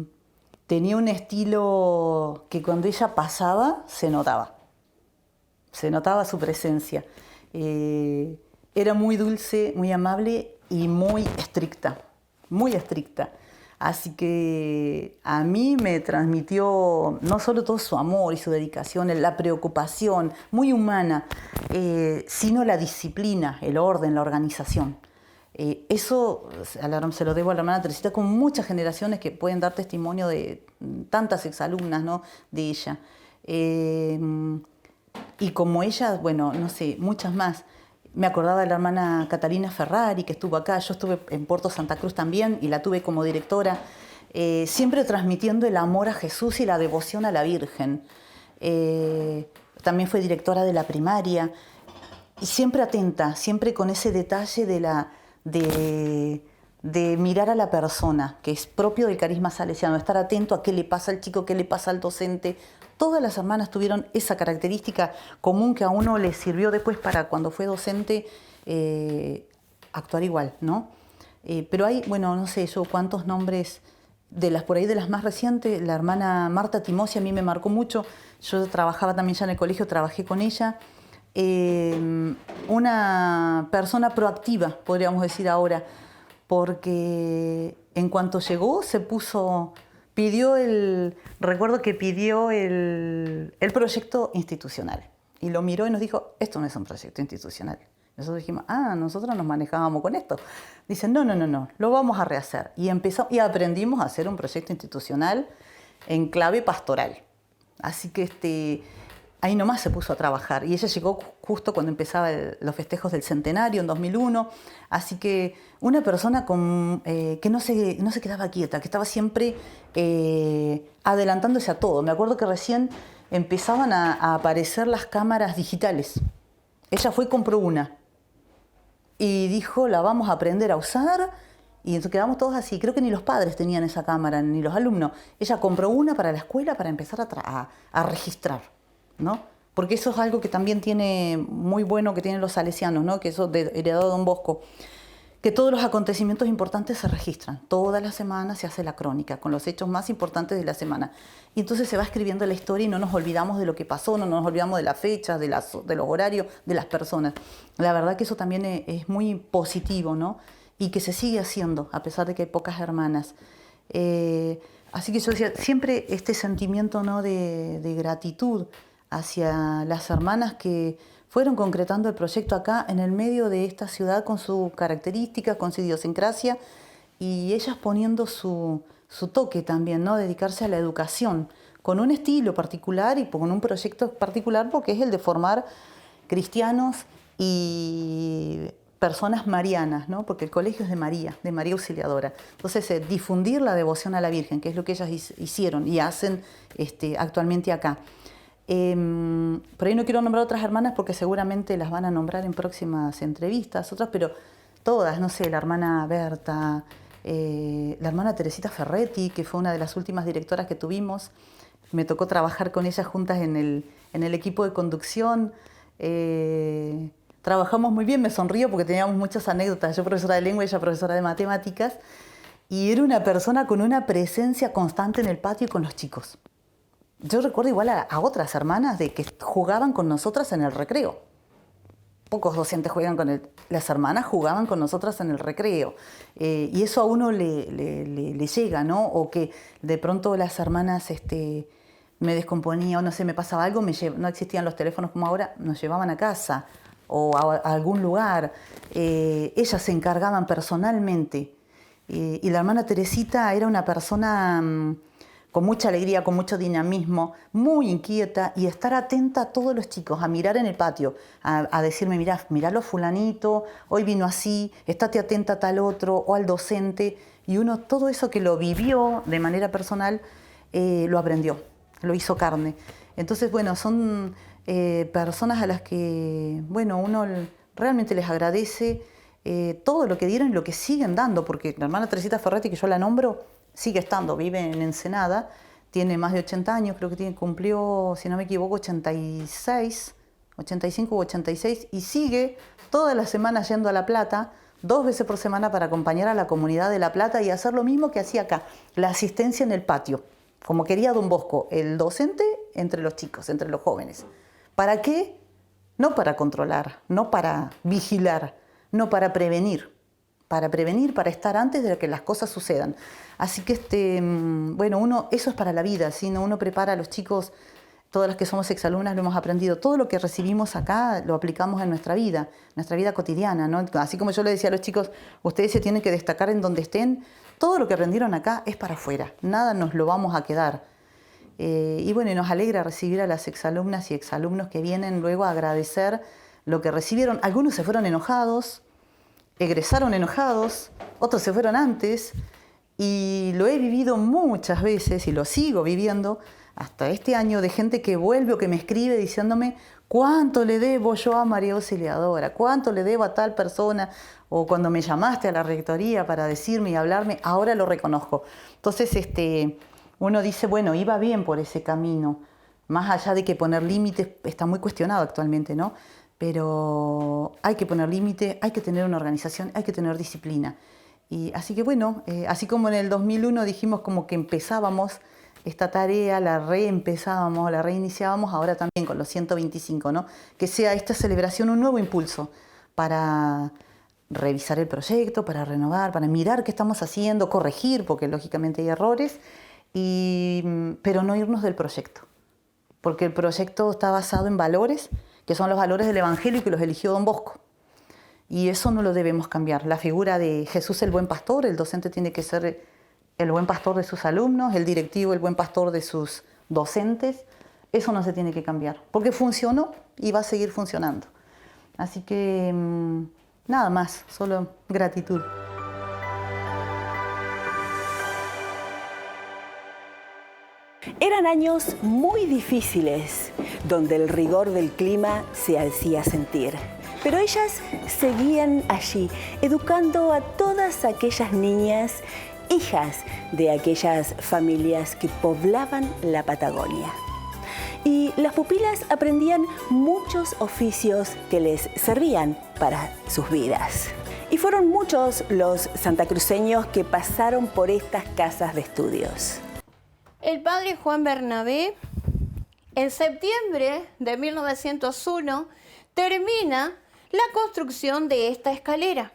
un estilo que cuando ella pasaba se notaba su presencia. Era muy dulce, muy amable y muy estricta. Así que a mí me transmitió no solo todo su amor y su dedicación, la preocupación, muy humana, sino la disciplina, el orden, la organización. Eso se lo debo a la hermana Teresita, con muchas generaciones que pueden dar testimonio de tantas exalumnas, ¿no?, de ella. Y como ella, bueno, no sé, muchas más. Me acordaba de la hermana Catalina Ferrari, que estuvo acá. Yo estuve en Puerto Santa Cruz también y la tuve como directora, siempre transmitiendo el amor a Jesús y la devoción a la Virgen. También fue directora de la primaria y siempre atenta, siempre con ese detalle de mirar a la persona, que es propio del carisma salesiano, estar atento a qué le pasa al chico, qué le pasa al docente. Todas las hermanas tuvieron esa característica común que a uno le sirvió después para cuando fue docente actuar igual, ¿no? Pero hay, bueno, no sé yo cuántos nombres, por ahí de las más recientes, la hermana Marta Timosi a mí me marcó mucho. Yo trabajaba también ya en el colegio, trabajé con ella. Una persona proactiva, podríamos decir ahora, porque en cuanto llegó recuerdo que pidió el proyecto institucional y lo miró y nos dijo, esto no es un proyecto institucional. Nosotros dijimos, nosotros nos manejábamos con esto. Dicen, no, lo vamos a rehacer. Y aprendimos a hacer un proyecto institucional en clave pastoral. Así que ahí nomás se puso a trabajar. Y ella llegó justo cuando empezaban los festejos del centenario, en 2001. Así que una persona que no se quedaba quieta, que estaba siempre adelantándose a todo. Me acuerdo que recién empezaban a aparecer las cámaras digitales. Ella fue y compró una. Y dijo, la vamos a aprender a usar. Y entonces quedamos todos así. Creo que ni los padres tenían esa cámara, ni los alumnos. Ella compró una para la escuela para empezar a registrar, ¿no? Porque eso es algo que también tiene muy bueno que tienen los salesianos, ¿no? Que eso heredado de Don Bosco, que todos los acontecimientos importantes se registran. Todas las semanas se hace la crónica con los hechos más importantes de la semana. Y entonces se va escribiendo la historia y no nos olvidamos de lo que pasó, no nos olvidamos de las fechas, de los horarios, de las personas. La verdad que eso también es muy positivo, ¿no? Y que se sigue haciendo, a pesar de que hay pocas hermanas. Así que yo decía, siempre este sentimiento, ¿no?, de gratitud hacia las hermanas que fueron concretando el proyecto acá en el medio de esta ciudad con sus características, con su idiosincrasia y ellas poniendo su toque también, ¿no? Dedicarse a la educación con un estilo particular y con un proyecto particular porque es el de formar cristianos y personas marianas, ¿no? Porque el colegio es de María Auxiliadora. Entonces, difundir la devoción a la Virgen, que es lo que ellas hicieron y hacen actualmente acá. Por ahí no quiero nombrar otras hermanas porque seguramente las van a nombrar en próximas entrevistas, otras, pero todas, no sé, la hermana Berta, la hermana Teresita Ferretti, que fue una de las últimas directoras que tuvimos. Me tocó trabajar con ellas juntas en el equipo de conducción. Trabajamos muy bien, me sonrío porque teníamos muchas anécdotas. Yo profesora de lengua y ella profesora de matemáticas. Y era una persona con una presencia constante en el patio y con los chicos. Yo recuerdo igual a otras hermanas de que jugaban con nosotras en el recreo. Pocos docentes juegan con las hermanas jugaban con nosotras en el recreo. Y eso a uno le llega, ¿no? O que de pronto las hermanas me descomponía o no sé, me pasaba algo, no existían los teléfonos como ahora, nos llevaban a casa o a algún lugar. Ellas se encargaban personalmente. Y la hermana Teresita era una persona con mucha alegría, con mucho dinamismo, muy inquieta y estar atenta a todos los chicos, a mirar en el patio, a decirme, miralo fulanito, hoy vino así, estate atenta a tal otro, o al docente. Y uno todo eso que lo vivió de manera personal, lo aprendió, lo hizo carne. Entonces, bueno, son personas a las que, bueno, uno realmente les agradece todo lo que dieron y lo que siguen dando, porque la hermana Teresita Ferretti, que yo la nombro, sigue estando, vive en Ensenada, tiene más de 80 años, creo que cumplió, si no me equivoco, 85 u 86, y sigue todas las semanas yendo a La Plata, 2 veces por semana para acompañar a la comunidad de La Plata y hacer lo mismo que hacía acá, la asistencia en el patio, como quería Don Bosco, el docente entre los chicos, entre los jóvenes. ¿Para qué? No para controlar, no para vigilar, no para prevenir, para estar antes de que las cosas sucedan. Así que, bueno, eso es para la vida, ¿sí? Uno prepara a los chicos todas las que somos exalumnas lo hemos aprendido. Todo lo que recibimos acá lo aplicamos en nuestra vida cotidiana, ¿no? Así como yo le decía a los chicos, ustedes se tienen que destacar en donde estén, todo lo que aprendieron acá es para afuera, nada nos lo vamos a quedar. Y bueno, y nos alegra recibir a las exalumnas y exalumnos que vienen luego a agradecer lo que recibieron. Algunos se fueron enojados, egresaron enojados, otros se fueron antes, y lo he vivido muchas veces y lo sigo viviendo hasta este año, de gente que vuelve o que me escribe diciéndome cuánto le debo yo a María Auxiliadora, cuánto le debo a tal persona, o cuando me llamaste a la rectoría para decirme y hablarme, ahora lo reconozco. Entonces uno dice, bueno, iba bien por ese camino, más allá de que poner límites está muy cuestionado actualmente, ¿no? Pero hay que poner límite, hay que tener una organización, hay que tener disciplina. Y así que bueno, así como en el 2001 dijimos como que empezábamos esta tarea, la reempezábamos, la reiniciábamos, ahora también con los 125, ¿no? Que sea esta celebración un nuevo impulso para revisar el proyecto, para renovar, para mirar qué estamos haciendo, corregir, porque lógicamente hay errores, pero no irnos del proyecto, porque el proyecto está basado en valores, que son los valores del Evangelio y que los eligió Don Bosco. Y eso no lo debemos cambiar. La figura de Jesús el buen pastor, el docente tiene que ser el buen pastor de sus alumnos, el directivo el buen pastor de sus docentes, eso no se tiene que cambiar, porque funcionó y va a seguir funcionando. Así que nada más, solo gratitud. Eran años muy difíciles, donde el rigor del clima se hacía sentir. Pero ellas seguían allí, educando a todas aquellas niñas, hijas de aquellas familias que poblaban la Patagonia. Y las pupilas aprendían muchos oficios que les servían para sus vidas. Y fueron muchos los santacruceños que pasaron por estas casas de estudios. El padre Juan Bernabé, en septiembre de 1901, termina la construcción de esta escalera.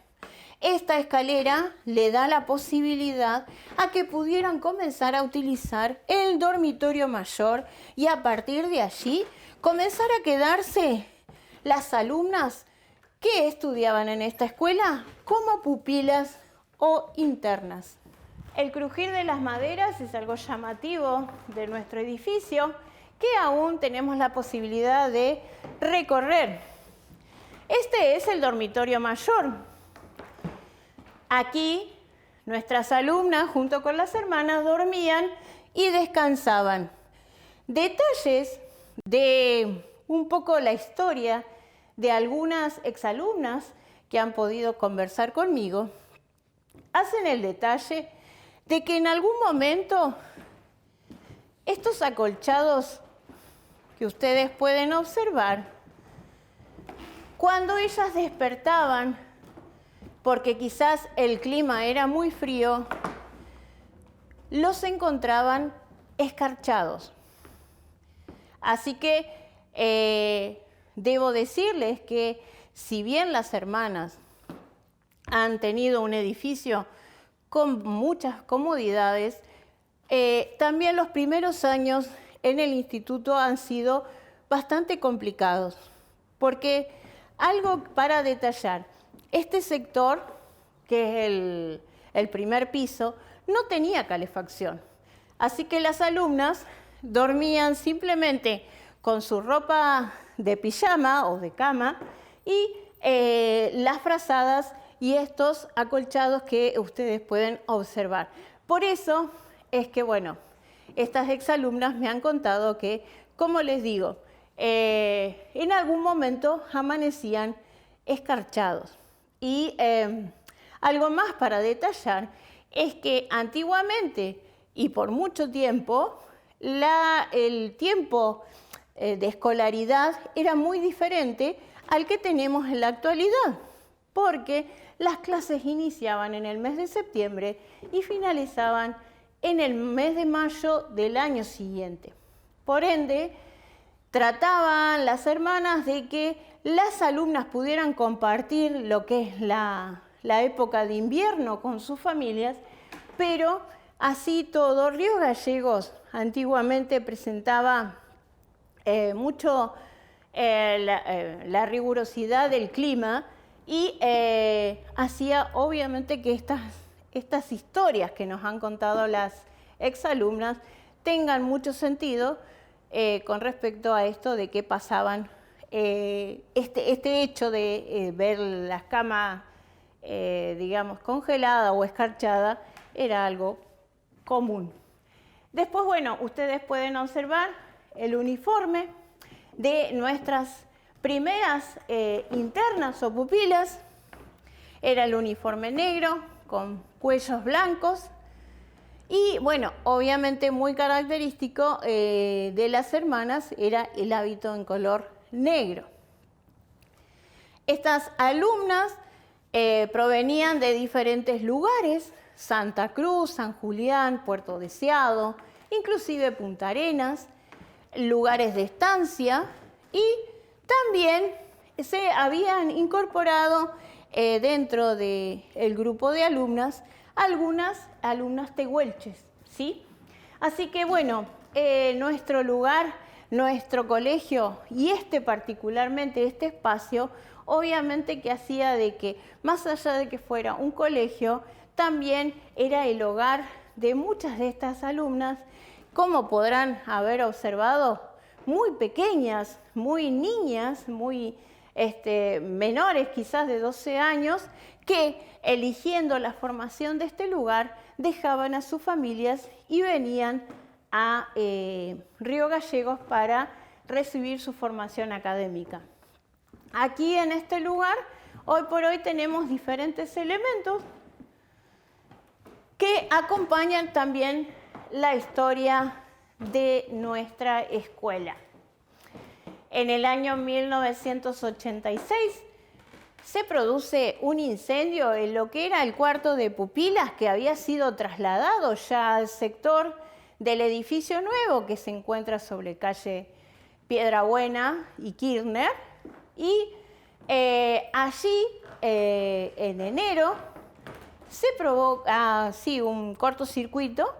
Esta escalera le da la posibilidad a que pudieran comenzar a utilizar el dormitorio mayor y a partir de allí comenzar a quedarse las alumnas que estudiaban en esta escuela como pupilas o internas. El crujir de las maderas es algo llamativo de nuestro edificio que aún tenemos la posibilidad de recorrer. Este es el dormitorio mayor. Aquí nuestras alumnas junto con las hermanas dormían y descansaban. Detalles de un poco la historia de algunas exalumnas que han podido conversar conmigo hacen el detalle de que en algún momento estos acolchados que ustedes pueden observar, cuando ellas despertaban, porque quizás el clima era muy frío, los encontraban escarchados. Así que debo decirles que si bien las hermanas han tenido un edificio con muchas comodidades, también los primeros años en el instituto han sido bastante complicados, porque algo para detallar, este sector, que es el primer piso, no tenía calefacción, así que las alumnas dormían simplemente con su ropa de pijama o de cama y las frazadas y estos acolchados que ustedes pueden observar. Por eso es que, bueno, estas exalumnas me han contado que, como les digo, en algún momento amanecían escarchados. Y algo más para detallar es que antiguamente y por mucho tiempo, el tiempo de escolaridad era muy diferente al que tenemos en la actualidad, porque las clases iniciaban en el mes de septiembre y finalizaban en el mes de mayo del año siguiente. Por ende, trataban las hermanas de que las alumnas pudieran compartir lo que es la época de invierno con sus familias, pero así todo, Río Gallegos antiguamente presentaba mucho la rigurosidad del clima y hacía obviamente que estas historias que nos han contado las exalumnas tengan mucho sentido con respecto a esto de que pasaban este hecho de ver las camas, digamos, congeladas o escarchadas, era algo común. Después, bueno, ustedes pueden observar el uniforme de nuestras primeras internas o pupilas. Era el uniforme negro con cuellos blancos y, bueno, obviamente muy característico de las hermanas era el hábito en color negro. Estas alumnas provenían de diferentes lugares: Santa Cruz, San Julián, Puerto Deseado, inclusive Punta Arenas, lugares de estancia, y también se habían incorporado dentro del grupo de alumnas algunas alumnas tehuelches, ¿sí? Así que bueno, nuestro lugar, nuestro colegio y particularmente este espacio, obviamente que hacía de que, más allá de que fuera un colegio, también era el hogar de muchas de estas alumnas, como podrán haber observado, muy pequeñas, muy niñas, muy menores, quizás de 12 años, que eligiendo la formación de este lugar, dejaban a sus familias y venían a Río Gallegos para recibir su formación académica. Aquí en este lugar, hoy por hoy tenemos diferentes elementos que acompañan también la historia de nuestra escuela. En el año 1986 se produce un incendio en lo que era el cuarto de pupilas, que había sido trasladado ya al sector del edificio nuevo que se encuentra sobre calle Piedrabuena y Kirchner. Y allí, en enero, se provoca un cortocircuito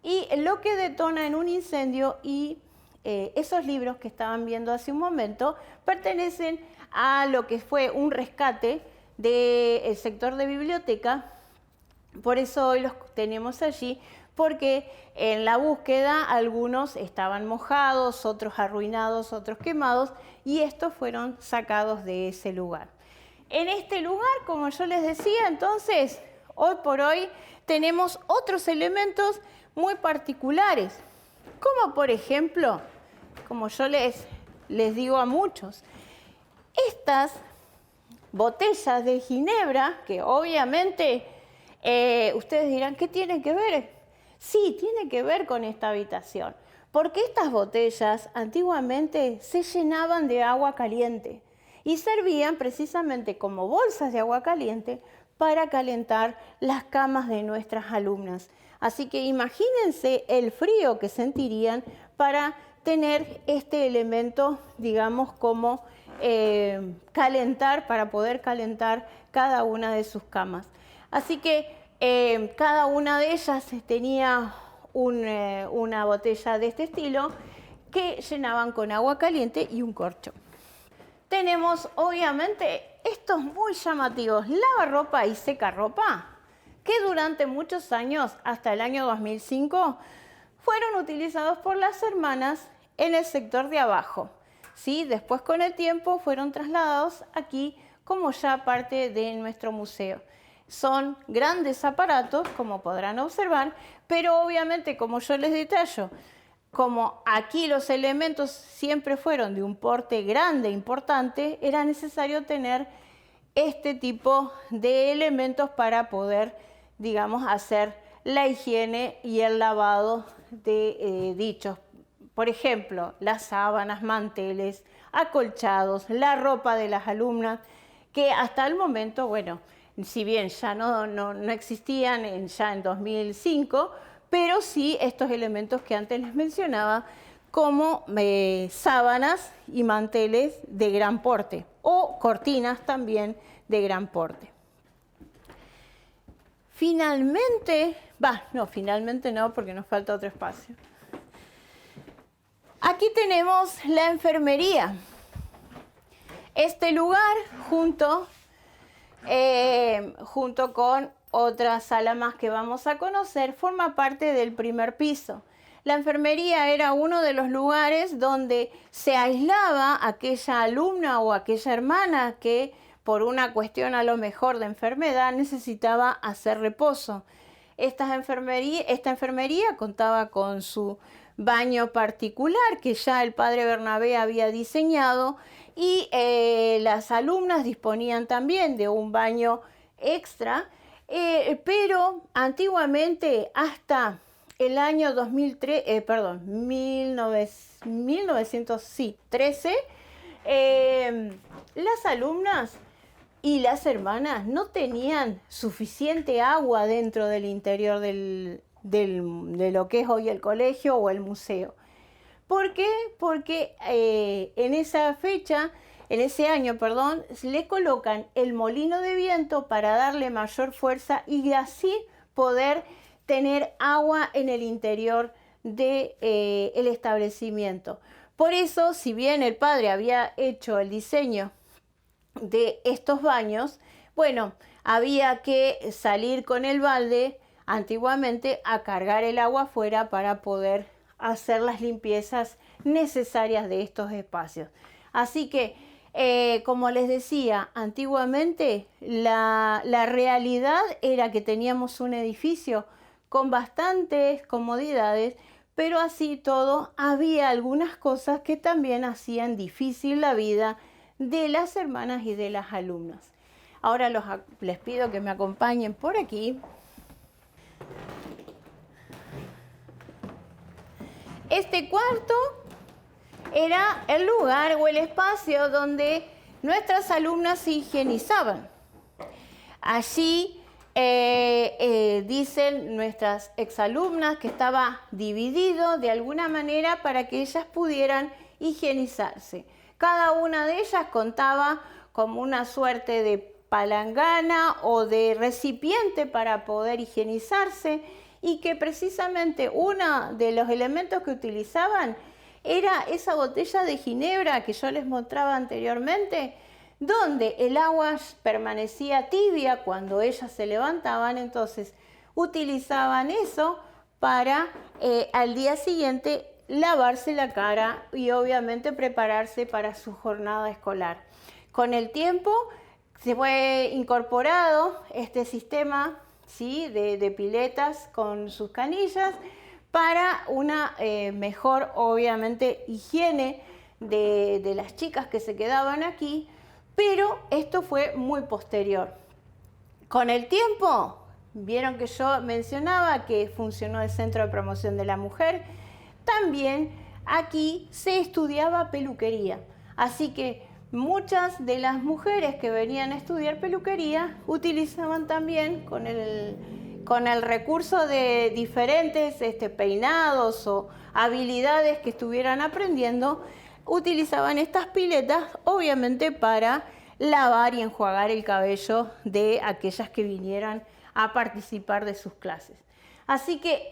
y lo que detona en un incendio, y esos libros que estaban viendo hace un momento pertenecen a lo que fue un rescate del sector de biblioteca. Por eso hoy los tenemos allí, porque en la búsqueda algunos estaban mojados, otros arruinados, otros quemados, y estos fueron sacados de ese lugar. En este lugar, como yo les decía, entonces, hoy por hoy tenemos otros elementos muy particulares, como por ejemplo, como yo les digo a muchos, estas botellas de ginebra, que obviamente ustedes dirán, ¿qué tiene que ver? Sí, tiene que ver con esta habitación, porque estas botellas antiguamente se llenaban de agua caliente y servían precisamente como bolsas de agua caliente para calentar las camas de nuestras alumnas. Así que imagínense el frío que sentirían para tener este elemento, digamos, como calentar, para poder calentar cada una de sus camas. Así que cada una de ellas tenía una botella de este estilo que llenaban con agua caliente y un corcho. Tenemos obviamente estos muy llamativos lavarropa y secarropa, que durante muchos años, hasta el año 2005, fueron utilizados por las hermanas en el sector de abajo. ¿Sí? Después, con el tiempo, fueron trasladados aquí como ya parte de nuestro museo. Son grandes aparatos, como podrán observar, pero obviamente, como yo les detallo, como aquí los elementos siempre fueron de un porte grande, importante, era necesario tener este tipo de elementos para poder, digamos, hacer la higiene y el lavado de dichos. Por ejemplo, las sábanas, manteles, acolchados, la ropa de las alumnas, que hasta el momento, bueno, si bien ya no existían ya en 2005, pero sí estos elementos que antes les mencionaba, como sábanas y manteles de gran porte, o cortinas también de gran porte. Finalmente no, porque nos falta otro espacio. Aquí tenemos la enfermería. Este lugar, junto con otra sala más que vamos a conocer, forma parte del primer piso. La enfermería era uno de los lugares donde se aislaba aquella alumna o aquella hermana que por una cuestión a lo mejor de enfermedad necesitaba hacer reposo. Esta enfermería contaba con su baño particular que ya el padre Bernabé había diseñado y las alumnas disponían también de un baño extra, pero antiguamente hasta el año 1913, las alumnas y las hermanas no tenían suficiente agua dentro del interior de lo que es hoy el colegio o el museo. ¿Por qué? Porque en esa fecha, en ese año, perdón, le colocan el molino de viento para darle mayor fuerza y así poder tener agua en el interior del establecimiento. Por eso, si bien el padre había hecho el diseño de estos baños, bueno, había que salir con el balde antiguamente a cargar el agua afuera para poder hacer las limpiezas necesarias de estos espacios. Así que, como les decía, antiguamente la realidad era que teníamos un edificio con bastantes comodidades, pero así todo había algunas cosas que también hacían difícil la vida de las hermanas y de las alumnas. Ahora les pido que me acompañen por aquí. Este cuarto era el lugar o el espacio donde nuestras alumnas se higienizaban. Allí dicen nuestras exalumnas que estaba dividido de alguna manera para que ellas pudieran higienizarse. Cada una de ellas contaba como una suerte de palangana o de recipiente para poder higienizarse y que precisamente uno de los elementos que utilizaban era esa botella de ginebra que yo les mostraba anteriormente, donde el agua permanecía tibia cuando ellas se levantaban, entonces utilizaban eso para al día siguiente lavarse la cara y obviamente prepararse para su jornada escolar. Con el tiempo se fue incorporado este sistema, ¿sí?, de piletas con sus canillas para una mejor, obviamente, higiene de las chicas que se quedaban aquí, pero esto fue muy posterior. Con el tiempo, vieron que yo mencionaba que funcionó el Centro de Promoción de la Mujer, también aquí se estudiaba peluquería, así que muchas de las mujeres que venían a estudiar peluquería utilizaban también con el recurso de diferentes peinados o habilidades que estuvieran aprendiendo, utilizaban estas piletas obviamente para lavar y enjuagar el cabello de aquellas que vinieran a participar de sus clases. Así que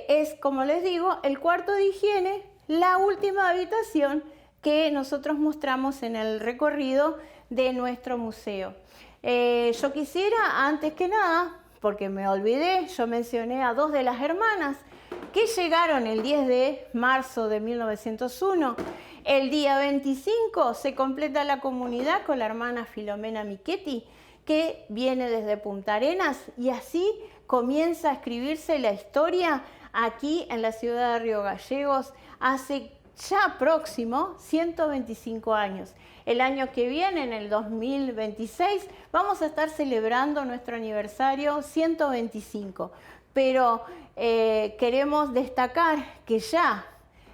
es, como les digo, el cuarto de higiene, la última habitación que nosotros mostramos en el recorrido de nuestro museo. Yo quisiera, antes que nada, porque me olvidé, yo mencioné a dos de las hermanas que llegaron el 10 de marzo de 1901. El día 25 se completa la comunidad con la hermana Filomena Michetti, que viene desde Punta Arenas, y así comienza a escribirse la historia aquí en la ciudad de Río Gallegos hace ya próximo 125 años. El año que viene, en el 2026, vamos a estar celebrando nuestro aniversario 125. Pero queremos destacar que ya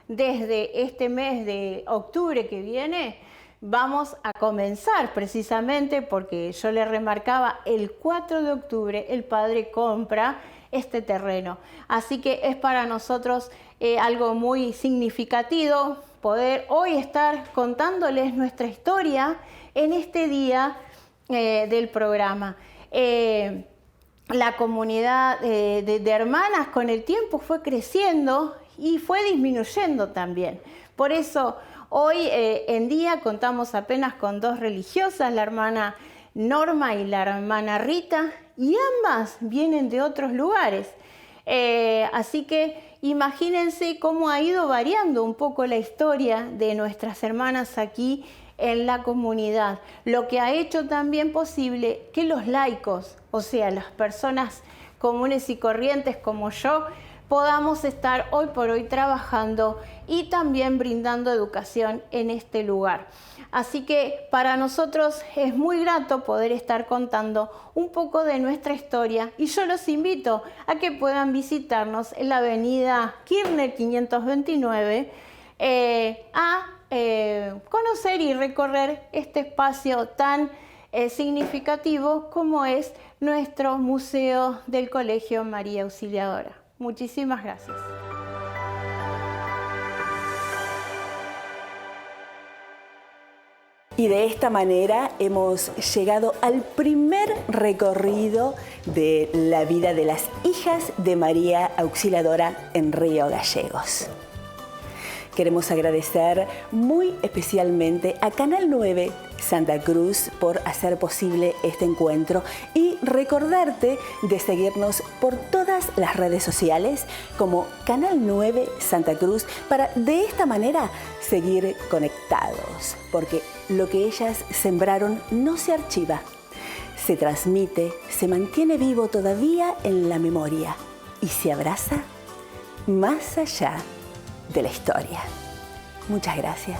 desde este mes de octubre que viene, vamos a comenzar precisamente, porque yo le remarcaba, el 4 de octubre el padre compra este terreno. Así que es para nosotros algo muy significativo poder hoy estar contándoles nuestra historia en este día del programa. La comunidad de hermanas con el tiempo fue creciendo y fue disminuyendo también. Por eso hoy en día contamos apenas con 2 religiosas, la hermana Norma y la hermana Rita, y ambas vienen de otros lugares. Así que imagínense cómo ha ido variando un poco la historia de nuestras hermanas aquí en la comunidad, lo que ha hecho también posible que los laicos, o sea, las personas comunes y corrientes como yo, podamos estar hoy por hoy trabajando y también brindando educación en este lugar. Así que para nosotros es muy grato poder estar contando un poco de nuestra historia y yo los invito a que puedan visitarnos en la avenida Kirchner 529 a conocer y recorrer este espacio tan significativo como es nuestro Museo del Colegio María Auxiliadora. Muchísimas gracias. Y de esta manera hemos llegado al primer recorrido de la vida de las hijas de María Auxiliadora en Río Gallegos. Queremos agradecer muy especialmente a Canal 9 Santa Cruz por hacer posible este encuentro y recordarte de seguirnos por todas las redes sociales como Canal 9 Santa Cruz para de esta manera seguir conectados, porque lo que ellas sembraron no se archiva, se transmite, se mantiene vivo todavía en la memoria y se abraza más allá de la historia. Muchas gracias.